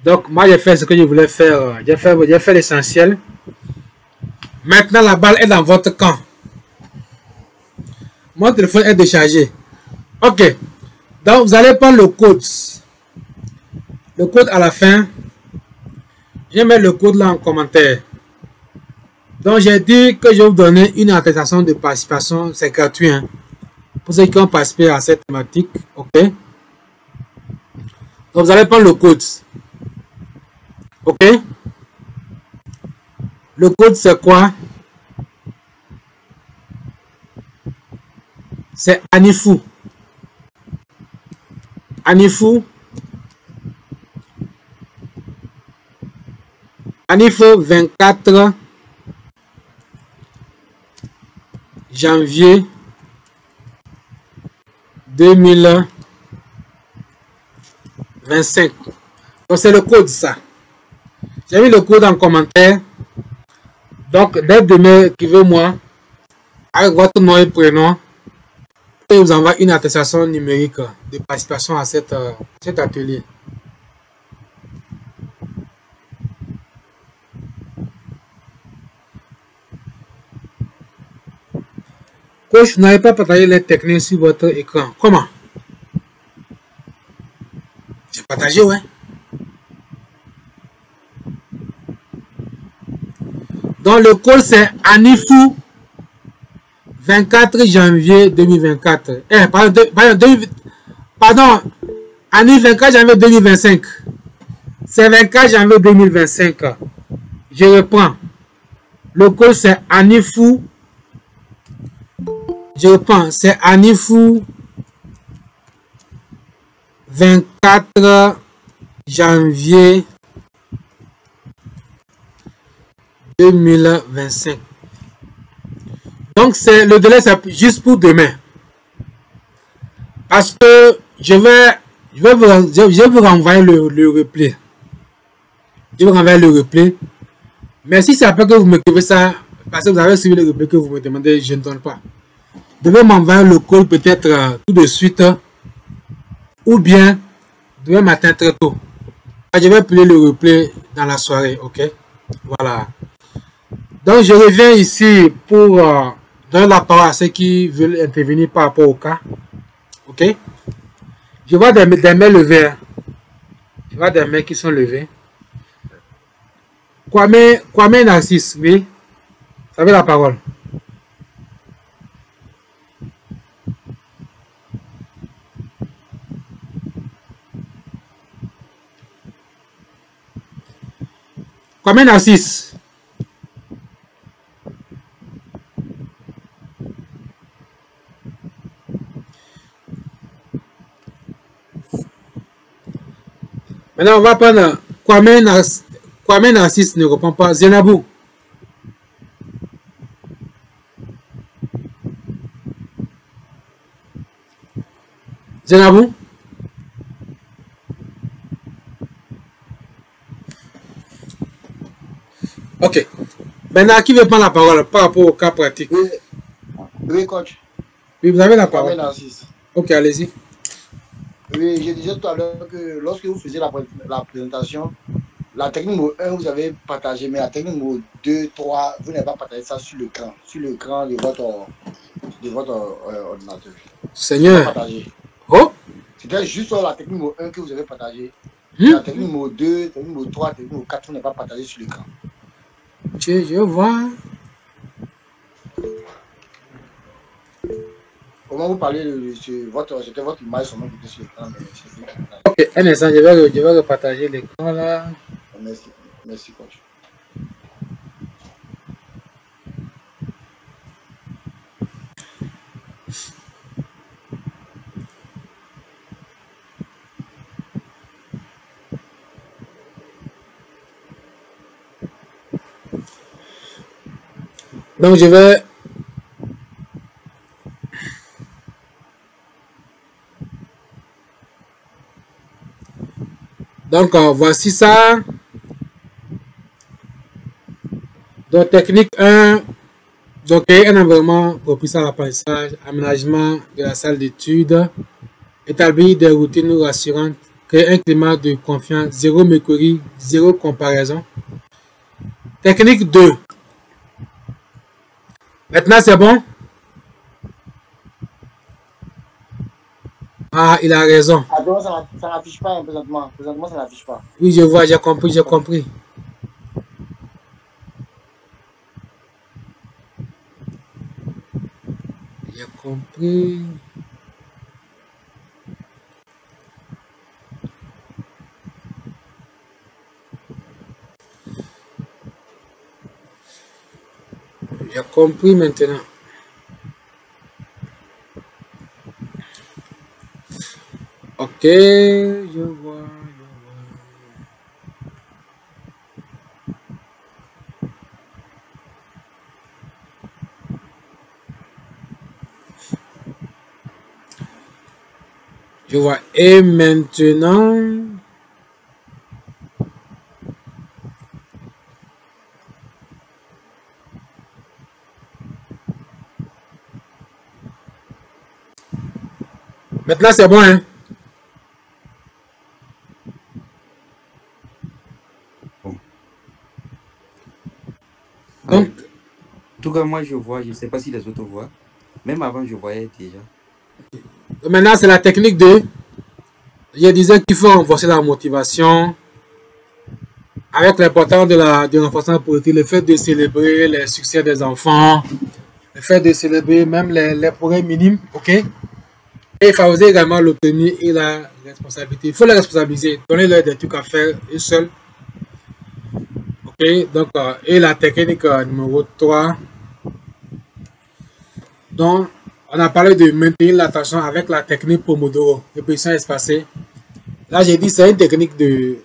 Donc, moi, j'ai fait ce que je voulais faire. J'ai fait l'essentiel. Maintenant, la balle est dans votre camp. Mon téléphone est déchargé. Ok. Donc, vous allez prendre le code. Le code à la fin. Je mets le code là en commentaire. Donc, j'ai dit que je vais vous donner une attestation de participation. C'est gratuit. Hein, pour ceux qui ont participé à cette thématique. Ok. Donc, vous allez prendre le code. Ok. Le code c'est quoi? C'est Anifou. Anifou. Anifou 24 janvier 2025. Donc c'est le code ça. J'ai mis le code en commentaire. Donc, dès demain, écrivez-moi avec votre nom et prénom. Et vous envoie une attestation numérique de participation à cet atelier. Coach, vous n'avez pas partagé les techniques sur votre écran. Comment? J'ai partagé, ouais. Donc le call c'est Anifou 24 janvier 2024. Pardon, Anif 24 janvier 2025. C'est 24 janvier 2025. Je reprends. Le call c'est Anifou. Je reprends. C'est Anifou 24 janvier 2025. Donc c'est le délai, c'est juste pour demain. Parce que je vais vous renvoyer le replay. Je vais vous renvoyer le replay. Mais si c'est après que vous m'écrivez ça, parce que vous avez suivi le replay que vous me demandez, je ne donne pas. Vous devez m'envoyer le call peut-être tout de suite. Ou bien demain matin très tôt. Je vais plier le replay dans la soirée. Ok. Voilà. Donc je reviens ici pour donner la parole à ceux qui veulent intervenir par rapport au cas. Ok. Je vois des mains levées. Je vois des mains qui sont levées. Kwame Narcisse, oui. Vous avez la parole. Kwame Narcisse. Maintenant, on va prendre Kwame Narcisse ne répond pas. Zenabou. Zenabou. Ok. Maintenant, qui veut prendre la parole par rapport au cas pratique? Oui, oui coach. Oui, vous avez la parole. Kwame Narcisse. Ok, allez-y. Oui, je disais tout à l'heure que lorsque vous faisiez la présentation, la technique numéro 1, vous avez partagé, mais la technique numéro 2, 3, vous n'avez pas partagé ça sur l'écran de votre ordinateur. Seigneur. Oh. C'était juste la technique numéro 1 que vous avez partagé. La technique numéro 2, la technique numéro 3, la technique numéro 4, vous n'avez pas partagé sur l'écran. Je vois. Comment vous parlez de c'était votre image seulement qui était sur l'écran. Ok, un instant, je vais repartager l'écran là. Merci, merci coach. Donc je vais voici ça. Donc technique 1, donc un environnement propice à l'apprentissage, aménagement de la salle d'études, établir des routines rassurantes, créer un climat de confiance, zéro mécorie, zéro comparaison. Technique 2. Maintenant c'est bon? Ah, il a raison. Ah, donc ça n'affiche pas présentement. Présentement, ça n'affiche pas. Oui, je vois, j'ai compris, j'ai compris. J'ai compris. J'ai compris maintenant. Ok, je vois. Je vois. Et maintenant... Maintenant, c'est bon, hein? Donc, en tout cas, moi, je vois, je ne sais pas si les autres voient. Même avant, je voyais déjà. Maintenant, c'est la technique de... Je disais qu'il faut renforcer la motivation avec l'importance de l'enfance politique, le fait de célébrer les succès des enfants, le fait de célébrer même les progrès minimes, ok? Et favoriser également l'autonomie et la responsabilité. Il faut les responsabiliser, donner leur des trucs à faire eux seuls. Ok, donc, et la technique numéro 3. Donc, on a parlé de maintenir l'attention avec la technique Pomodoro, répétition espacée. Là, j'ai dit c'est une technique de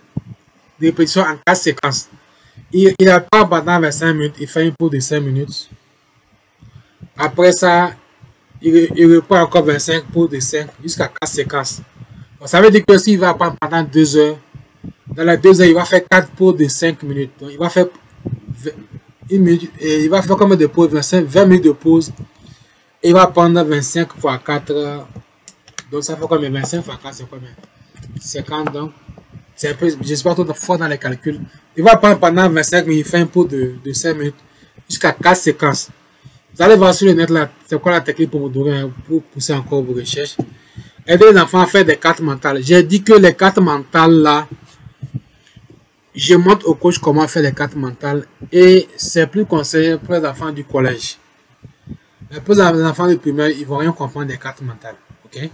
répétition en 4 séquences. Il apprend pendant 25 minutes, il fait une pause de 5 minutes. Après ça, il reprend encore 25 pauses de 5 jusqu'à 4 séquences. Donc, ça veut dire que s'il va apprendre pendant 2 heures, dans les 2 heures, il va faire 4 pauses de 5 minutes. Donc, il va faire 1 minute, et il va faire combien de pauses? 20 minutes de pause. Et il va prendre 25 fois 4. Donc, ça fait combien? 25 fois 4, c'est combien? 50, donc. C'est un peu, je ne suis pas trop fort dans les calculs. Il va prendre pendant 25 minutes, il fait un pause de 5 minutes jusqu'à 4 séquences. Vous allez voir sur le net là, c'est quoi la technique Pomodoro pour pousser encore vos recherches. Aider les enfants à faire des cartes mentales. J'ai dit que les cartes mentales là, je montre au coach comment faire les cartes mentales et c'est plus conseillé pour les enfants du collège. Mais pour les enfants du primaire, ils ne vont rien comprendre des cartes mentales. Ok?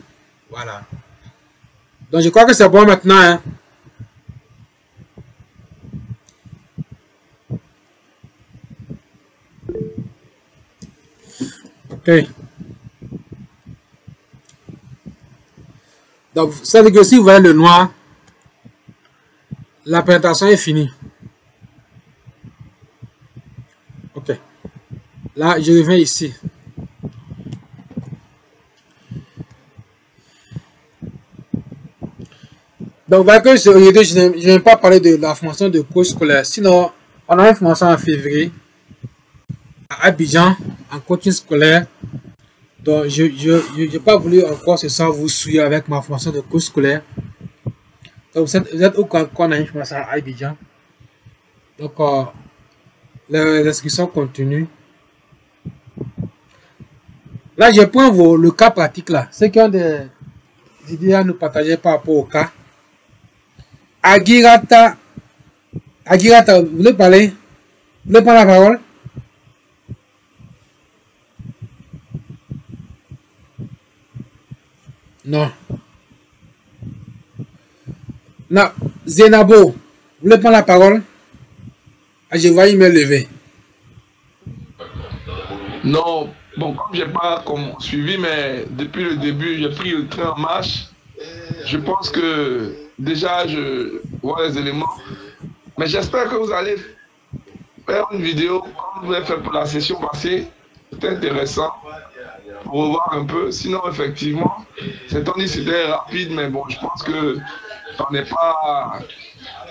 Voilà. Donc je crois que c'est bon maintenant. Hein? Ok. Donc, ça veut dire que si vous voyez le noir, la présentation est finie. Ok. Là, je reviens ici. Donc, vous voyez que je n'aime pas parler de la formation de coach scolaire. Sinon, on a une formation en février à Abidjan, en coaching scolaire. Donc, je n'ai pas voulu encore ce soir vous suivre avec ma formation de coach scolaire. Donc, vous êtes où quand on a une formation à Abidjan? Donc, les inscriptions continuent. Là, je prends le cas pratique là. Ceux qui ont des idées à nous partager par rapport au cas. Agirata, vous voulez parler? Vous voulez prendre la parole? Non. Non. Zenabo, vous voulez prendre la parole? Ah, je vois, il me lever. Non, bon, comme je n'ai pas suivi, mais depuis le début, j'ai pris le train en marche. Je pense que déjà, je vois les éléments. Mais j'espère que vous allez faire une vidéo comme vous avez fait pour la session passée. C'était intéressant pour revoir un peu. Sinon, effectivement, c'était rapide, mais bon, je pense que on n'est pas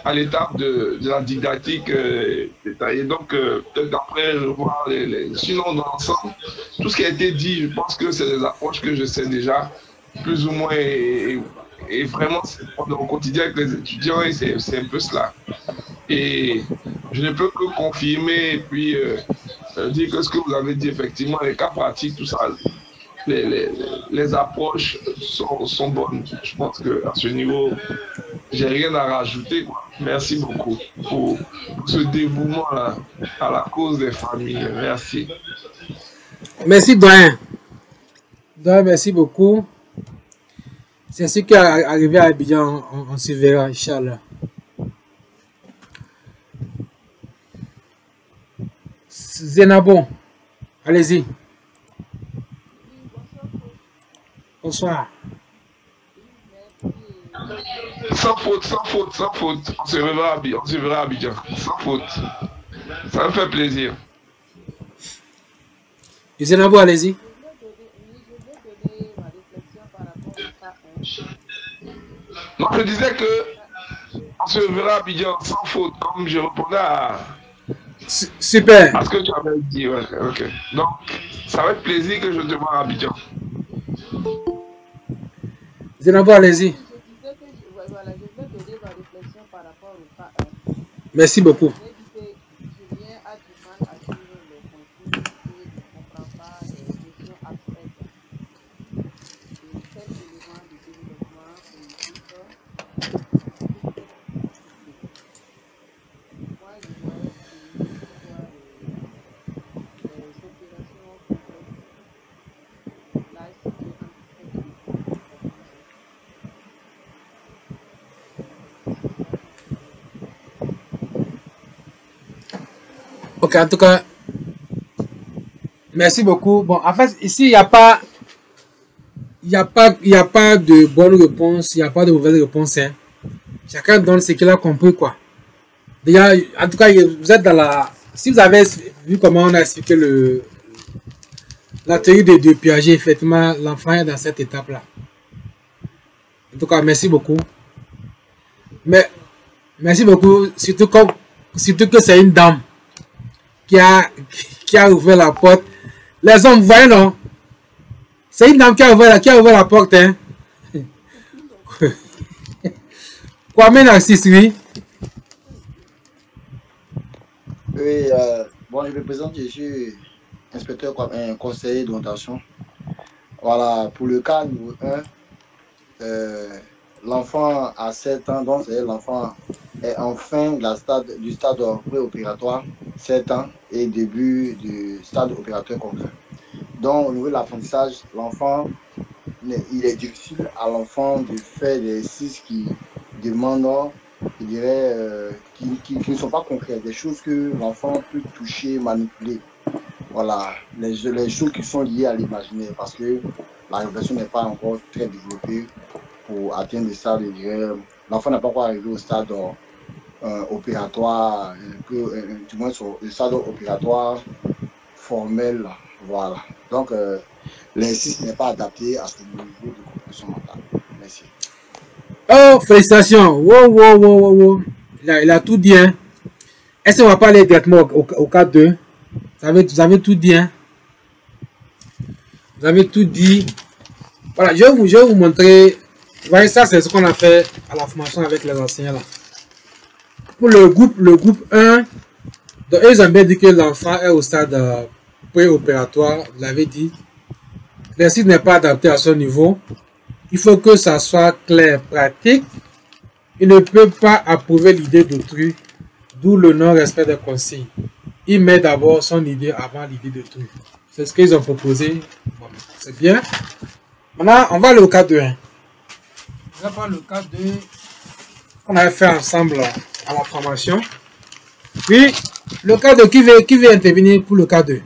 à l'étape de la didactique détaillée. Donc, peut-être après, revoir sinon, dans l'ensemble, tout ce qui a été dit, je pense que c'est des approches que je sais déjà, plus ou moins, et vraiment, au quotidien avec les étudiants, et c'est un peu cela. Et je ne peux que confirmer et puis dire que ce que vous avez dit, effectivement, les cas pratiques, tout ça, les approches sont bonnes. Je pense qu'à ce niveau, j'ai rien à rajouter, quoi. Merci beaucoup pour ce dévouement-là à la cause des familles. Merci. Merci, doyen. Doyen, merci beaucoup. C'est ce qui est arrivé à Abidjan, on se verra, Inch'Allah. Zenabo, allez-y. Bonsoir. Sans faute, sans faute, sans faute. On se verra à Abidjan. Sans faute. Ça me fait plaisir. Zenabo, allez-y. Non, je disais que on se verra à Abidjan sans faute, comme je répondais à super. À ce que tu avais dit. Ouais, ok. Donc, ça va être plaisir que je te vois à Abidjan. Zenabo, allez-y. Merci beaucoup. Ok, en tout cas, merci beaucoup. Bon, en fait, ici, il n'y a pas, il y a pas de bonne réponse, il n'y a pas de mauvaise réponse. Hein. Chacun donne ce qu'il a compris, quoi. Déjà, en tout cas, vous êtes dans la... Si vous avez vu comment on a expliqué la théorie de Piaget, effectivement, l'enfant est dans cette étape-là. En tout cas, merci beaucoup. Mais, merci beaucoup, surtout que c'est une dame qui a ouvert la porte. Les hommes, vous voyez, non? C'est une dame qui a ouvert la porte, hein? Kwame Narcisse, oui. Oui, bon, je me présente, je suis inspecteur, conseiller d'orientation. Voilà, pour le cas numéro 1, l'enfant a 7 ans, donc l'enfant est en fin de du stade préopératoire, 7 ans, et début du stade opérateur concret. Donc, au niveau de l'apprentissage, l'enfant, il est difficile à l'enfant de faire des exercices qui demandent, je dirais, qui ne sont pas concrets, des choses que l'enfant peut toucher, manipuler. Voilà, les choses qui sont liées à l'imaginaire, parce que la réflexion n'est pas encore très développée pour atteindre le stade, je dirais, l'enfant n'a pas encore arrivé au stade opératoire, du moins le stade opératoire formel, voilà. Donc, l'exercice n'est pas adapté à ce niveau de compréhension mentale. Merci. Oh, félicitations. Wow, wow, wow, wow, wow. Il a tout dit. Hein. Est-ce qu'on va pas aller directement au cas 2? Vous avez tout dit. Hein. Vous avez tout dit. Voilà, je vais vous montrer. Vous voyez, ça, c'est ce qu'on a fait à la formation avec les enseignants. Là. Pour le groupe 1, donc, ils ont bien dit que l'enfant est au stade préopératoire. Vous l'avez dit. L'exercice n'est pas adapté à son niveau. Il faut que ça soit clair, pratique. Il ne peut pas approuver l'idée d'autrui, d'où le non-respect des consignes. Il met d'abord son idée avant l'idée d'autrui. C'est ce qu'ils ont proposé. Bon, c'est bien. Maintenant, on va aller au cas 2. On va prendre le cas 2 qu'on avait fait ensemble à la formation. Puis, le cas 2, qui veut intervenir pour le cas 2?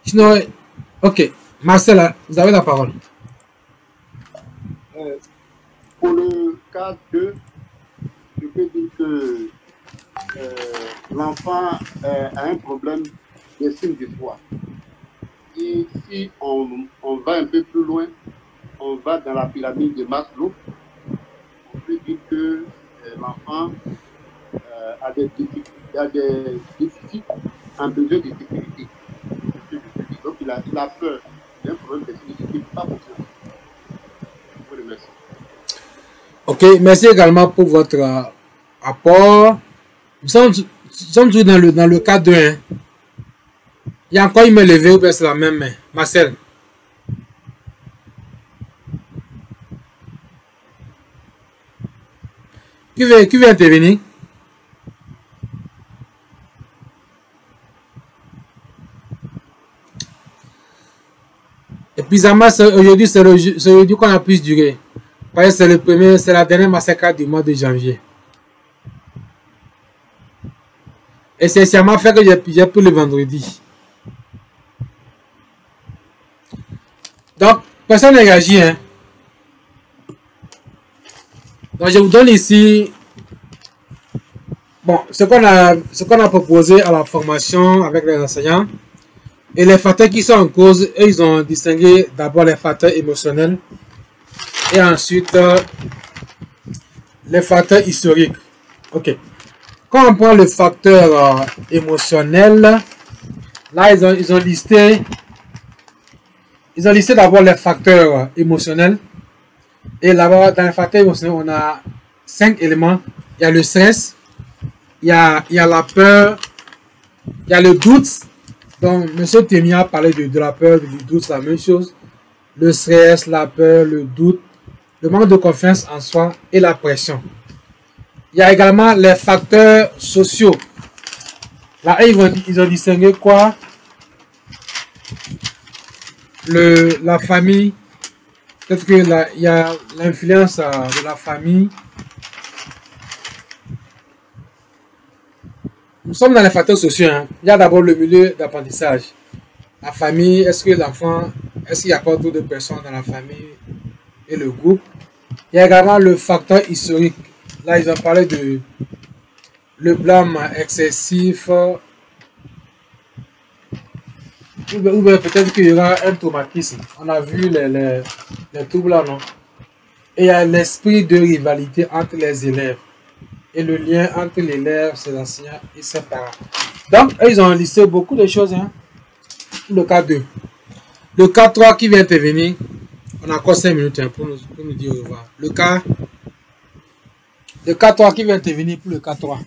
Sinon, ok. Marcel, vous avez la parole. Pour le cas 2, je peux dire que l'enfant a un problème d'estime de soi. Et si on va un peu plus loin, on va dans la pyramide de Maslow, on peut dire que l'enfant a des déficits en besoin de sécurité. Donc il a peur d'un problème de sécurité qui n'est pas possible. Je vous remercie. Ok, merci également pour votre apport. Nous sommes toujours dans le cas 2. Hein. Il y a encore une main levée ou bien c'est la même main? Marcel. Qui veut intervenir? Et puis, aujourd'hui, c'est aujourd'hui qu'on a plus duré. Parce que c'est la dernière massacre du mois de janvier. Et c'est seulement fait que j'ai pris le vendredi. Donc, personne n'a réagi. Hein? Donc, je vous donne ici bon, ce qu'on a proposé à la formation avec les enseignants. Et les facteurs qui sont en cause, ils ont distingué d'abord les facteurs émotionnels et ensuite les facteurs historiques. Ok. Quand on prend le facteur émotionnel, là ils ont listé d'abord les facteurs émotionnels. Et là-bas, dans les facteurs émotionnels, on a 5 éléments. Il y a le stress, il y a la peur, il y a le doute. Donc, M. Temia a parlé de la peur, du doute, c'est la même chose. Le stress, la peur, le doute, le manque de confiance en soi et la pression. Il y a également les facteurs sociaux. Là, ils ont distingué quoi? La famille. Peut-être qu'il y a l'influence de la famille, Nous sommes dans les facteurs sociaux. Hein. Il y a d'abord le milieu d'apprentissage. La famille, est-ce que l'enfant, est-ce qu'il y a pas trop de personnes dans la famille et le groupe? Il y a également le facteur historique. Là, ils ont parlé de le blâme excessif. Ou bien peut-être qu'il y aura un traumatisme. On a vu les troubles là, non? Et il y a l'esprit de rivalité entre les élèves. Et le lien entre l'élève, ses enseignants et ses parents. Donc, ils ont listé beaucoup de choses. Hein, pour le cas 2. Le cas 3 qui vient intervenir. On a encore 5 minutes hein, pour nous dire au revoir. Le cas 3 qui vient intervenir pour le cas 3.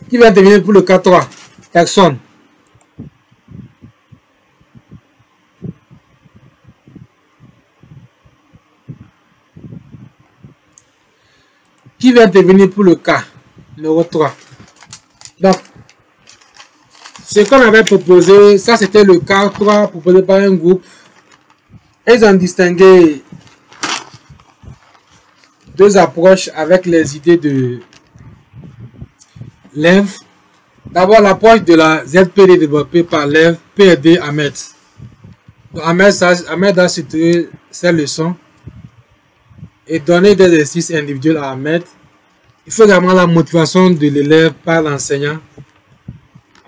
Qui va intervenir pour le cas 3? Personne. Qui va intervenir pour le cas numéro 3? Donc, ce qu'on avait proposé, ça c'était le cas 3 proposé par un groupe. Ils ont distingué deux approches avec les idées de Lev. D'abord, l'approche de la ZPD développée par Lev, PRD Ahmed. Ahmed a cité ces leçons et donné des exercices individuels à Ahmed. Il faut également la motivation de l'élève par l'enseignant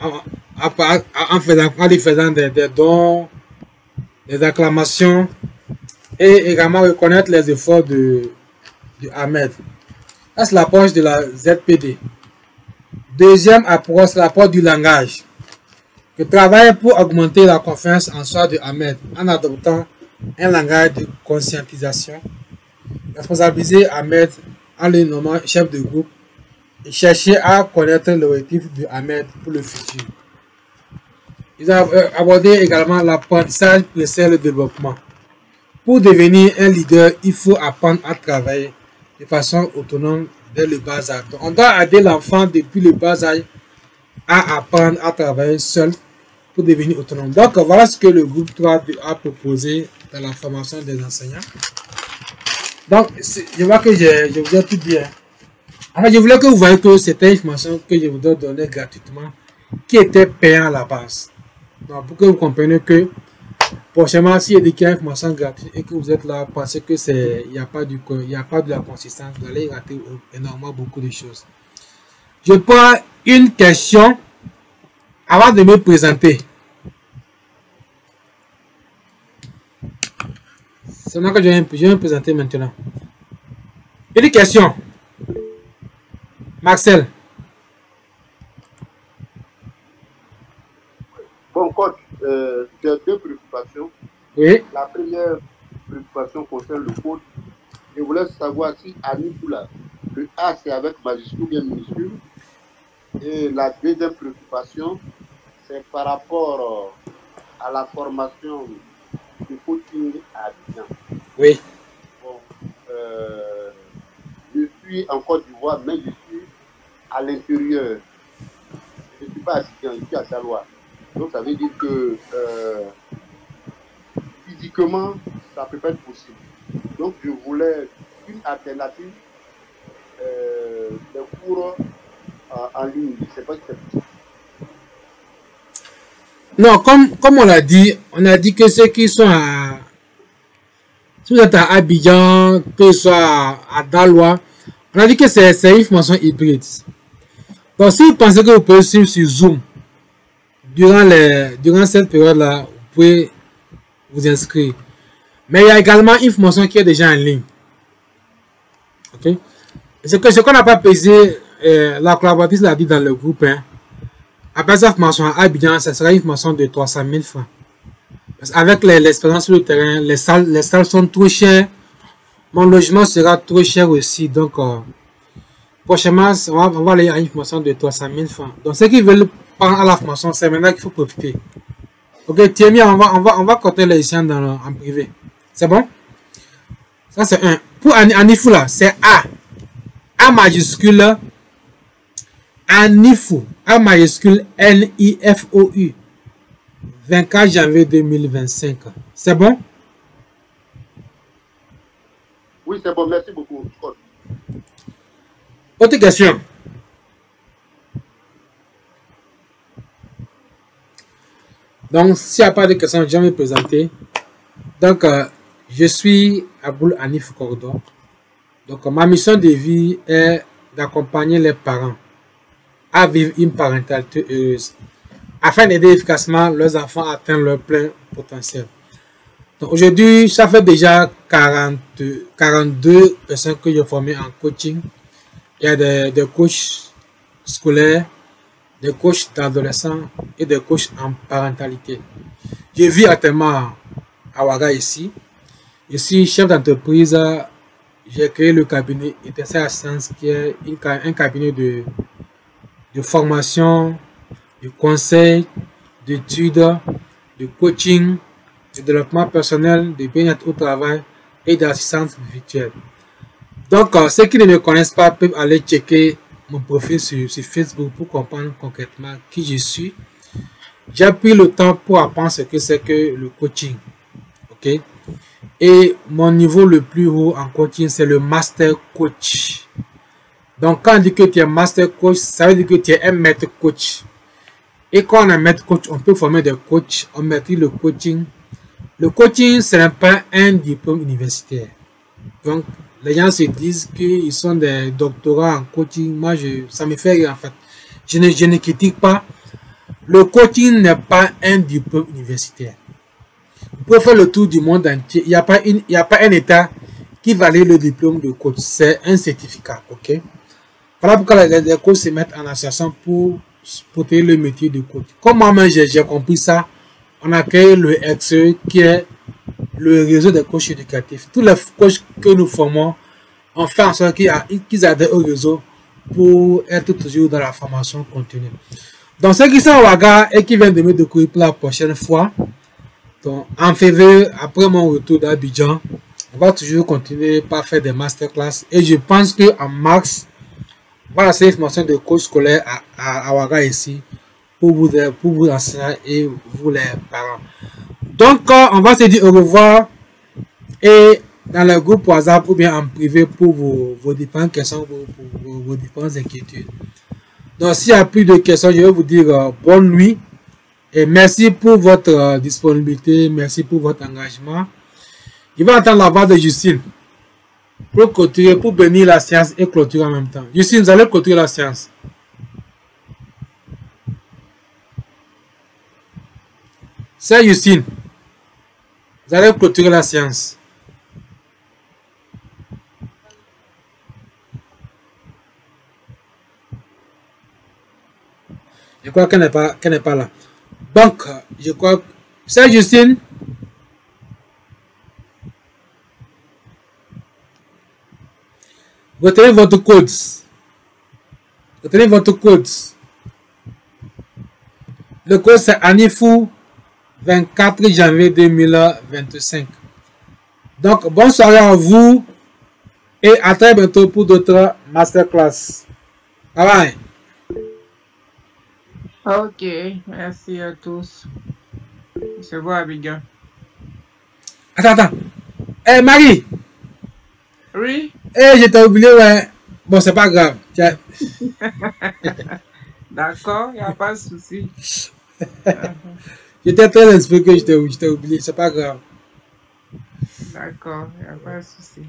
en lui faisant des dons, des acclamations et également reconnaître les efforts de Ahmed. Ça, c'est l'approche de la ZPD. Deuxième approche, c'est l'approche du langage. Je travaille pour augmenter la confiance en soi de Ahmed en adoptant un langage de conscientisation. Responsabiliser Ahmed en le nommant chef de groupe et chercher à connaître l'objectif de Ahmed pour le futur. Ils ont abordé également l'apprentissage précède le développement. Pour devenir un leader, il faut apprendre à travailler de façon autonome dès le bas âge. Donc, on doit aider l'enfant depuis le bas âge à apprendre à travailler seul pour devenir autonome. Donc, voilà ce que le groupe 3 a proposé dans la formation des enseignants. Donc, je vois que je vous ai tout dit. Hein. Alors, je voulais que vous voyez que c'était une information que je vous dois donner gratuitement qui était payante à la base. Donc, pour que vous compreniez que prochainement, s'il y a des informations gratuites et que vous êtes là, pensez que il n'y a pas de la consistance, vous allez rater énormément beaucoup de choses. Je prends une question avant de me présenter. C'est moi que je vais me présenter maintenant. Une question. Marcel. Bon, coach, j'ai deux préoccupations. Oui. La première préoccupation concerne le code. Je voulais savoir si Anifula, le A c'est avec majuscule ou bien minuscule. Et la deuxième préoccupation, c'est par rapport à la formation du coaching à Abidjan. Oui. Bon, je suis en Côte d'Ivoire, mais je suis à l'intérieur. Je ne suis pas à Abidjan, je suis à Saloua. Donc ça veut dire que physiquement, ça ne peut pas être possible. Donc je voulais une alternative, des cours en ligne. Je ne sais pas si c'est possible. Non, comme on l'a dit, on a dit que ceux qui sont à... Si vous êtes à Abidjan, que ce soit à Daloa, on a dit que c'est une formation hybride. Donc si vous pensez que vous pouvez suivre sur Zoom, durant cette période-là, vous pouvez vous inscrire. Mais il y a également une formation qui est déjà en ligne. Ok? Ce qu'on n'a pas pesé, la collaboratrice l'a dit dans le groupe, hein. Après cette formation à Abidjan, ça sera une formation de 300 000 francs. Parce qu'avec l'expérience sur le terrain, les salles sont trop chères. Mon logement sera trop cher aussi. Donc, prochainement, on va aller à une formation de 300 000 francs. Donc, ceux qui veulent prendre à la formation, c'est maintenant qu'il faut profiter. Ok, Thierry, on va compter les échanges en privé. C'est bon? Ça, c'est un. Pour Anifula, c'est A. A majuscule. Anifou. A majuscule L-I-F-O-U. 24 janvier 2025. C'est bon? Oui, c'est bon. Merci beaucoup. Autre question. Donc, s'il n'y a pas de questions, je vais me présenter. Donc, je suis Aboul Hanif Kordo. Donc, ma mission de vie est d'accompagner les parents à vivre une parentalité heureuse, afin d'aider efficacement leurs enfants à atteindre leur plein potentiel. Donc, aujourd'hui, ça fait déjà 42 personnes que j'ai formées en coaching. Il y a des coachs scolaires, des coachs d'adolescents et des coachs en parentalité. Je vis actuellement à Ouaga ici. Je suis chef d'entreprise. J'ai créé le cabinet Étincelle Assistance qui est un cabinet de formation, de conseil, d'études, de coaching, de développement personnel, de bien-être au travail et d'assistance virtuelle. Donc, ceux qui ne me connaissent pas peuvent aller checker mon profil sur Facebook pour comprendre concrètement qui je suis. J'ai pris le temps pour apprendre ce que c'est que le coaching. Ok? Et mon niveau le plus haut en coaching, c'est le master coach. Donc, quand on dit que tu es master coach, ça veut dire que tu es un maître coach. Et quand on est maître coach, on peut former des coachs, on maîtrise le coaching. Le coaching, ce n'est pas un diplôme universitaire. Donc, les gens se disent qu'ils sont des doctorats en coaching. Moi, ça me fait rire en fait. Je ne critique pas. Le coaching n'est pas un diplôme universitaire. Vous pouvez faire le tour du monde entier. Il n'y a pas un État qui valide le diplôme de coach. C'est un certificat. Ok? Voilà pourquoi les coachs se mettent en association pour porter le métier de coach. Comme moi-même, j'ai compris ça. On a créé le XE qui est le réseau des coachs éducatifs. Tous les coachs que nous formons, on fait en sorte qu'ils adhèrent au réseau pour être toujours dans la formation continue. Donc, ceux qui sont à Ouaga et qui viennent de me découvrir pour la prochaine fois, donc, en février, après mon retour d'Abidjan, on va toujours continuer par faire des masterclass. Et je pense qu'en mars, on va lancer une formation de coach scolaire à Ouaga ici pour vous enseigner et vous les parents. Donc, on va se dire au revoir et dans le groupe WhatsApp ou bien en privé pour vos différentes questions, vos différentes inquiétudes. Donc, s'il n'y a plus de questions, je vais vous dire bonne nuit et merci pour votre disponibilité, merci pour votre engagement. Je vais entendre la voix de Justine pour clôturer, pour bénir la séance et clôturer en même temps. Justine, vous allez clôturer la séance. C'est Justine. Vous allez clôturer la séance. Je crois qu'elle n'est pas là. Donc, je crois que c'est Justine. Retenez votre code. Retenez votre code. Le code c'est Anifou 24 janvier 2025. Donc, bonne soirée à vous et à très bientôt pour d'autres masterclass. Bye bye. Ok, merci à tous. Se voit, Abidjan. Attends. Eh, Marie. Oui. Eh, je t'ai oublié, ouais. Bon, c'est pas grave. D'accord, il n'y a pas de souci. J'étais très inspiré que je t'ai oublié, c'est pas grave. D'accord, il n'y a pas de souci.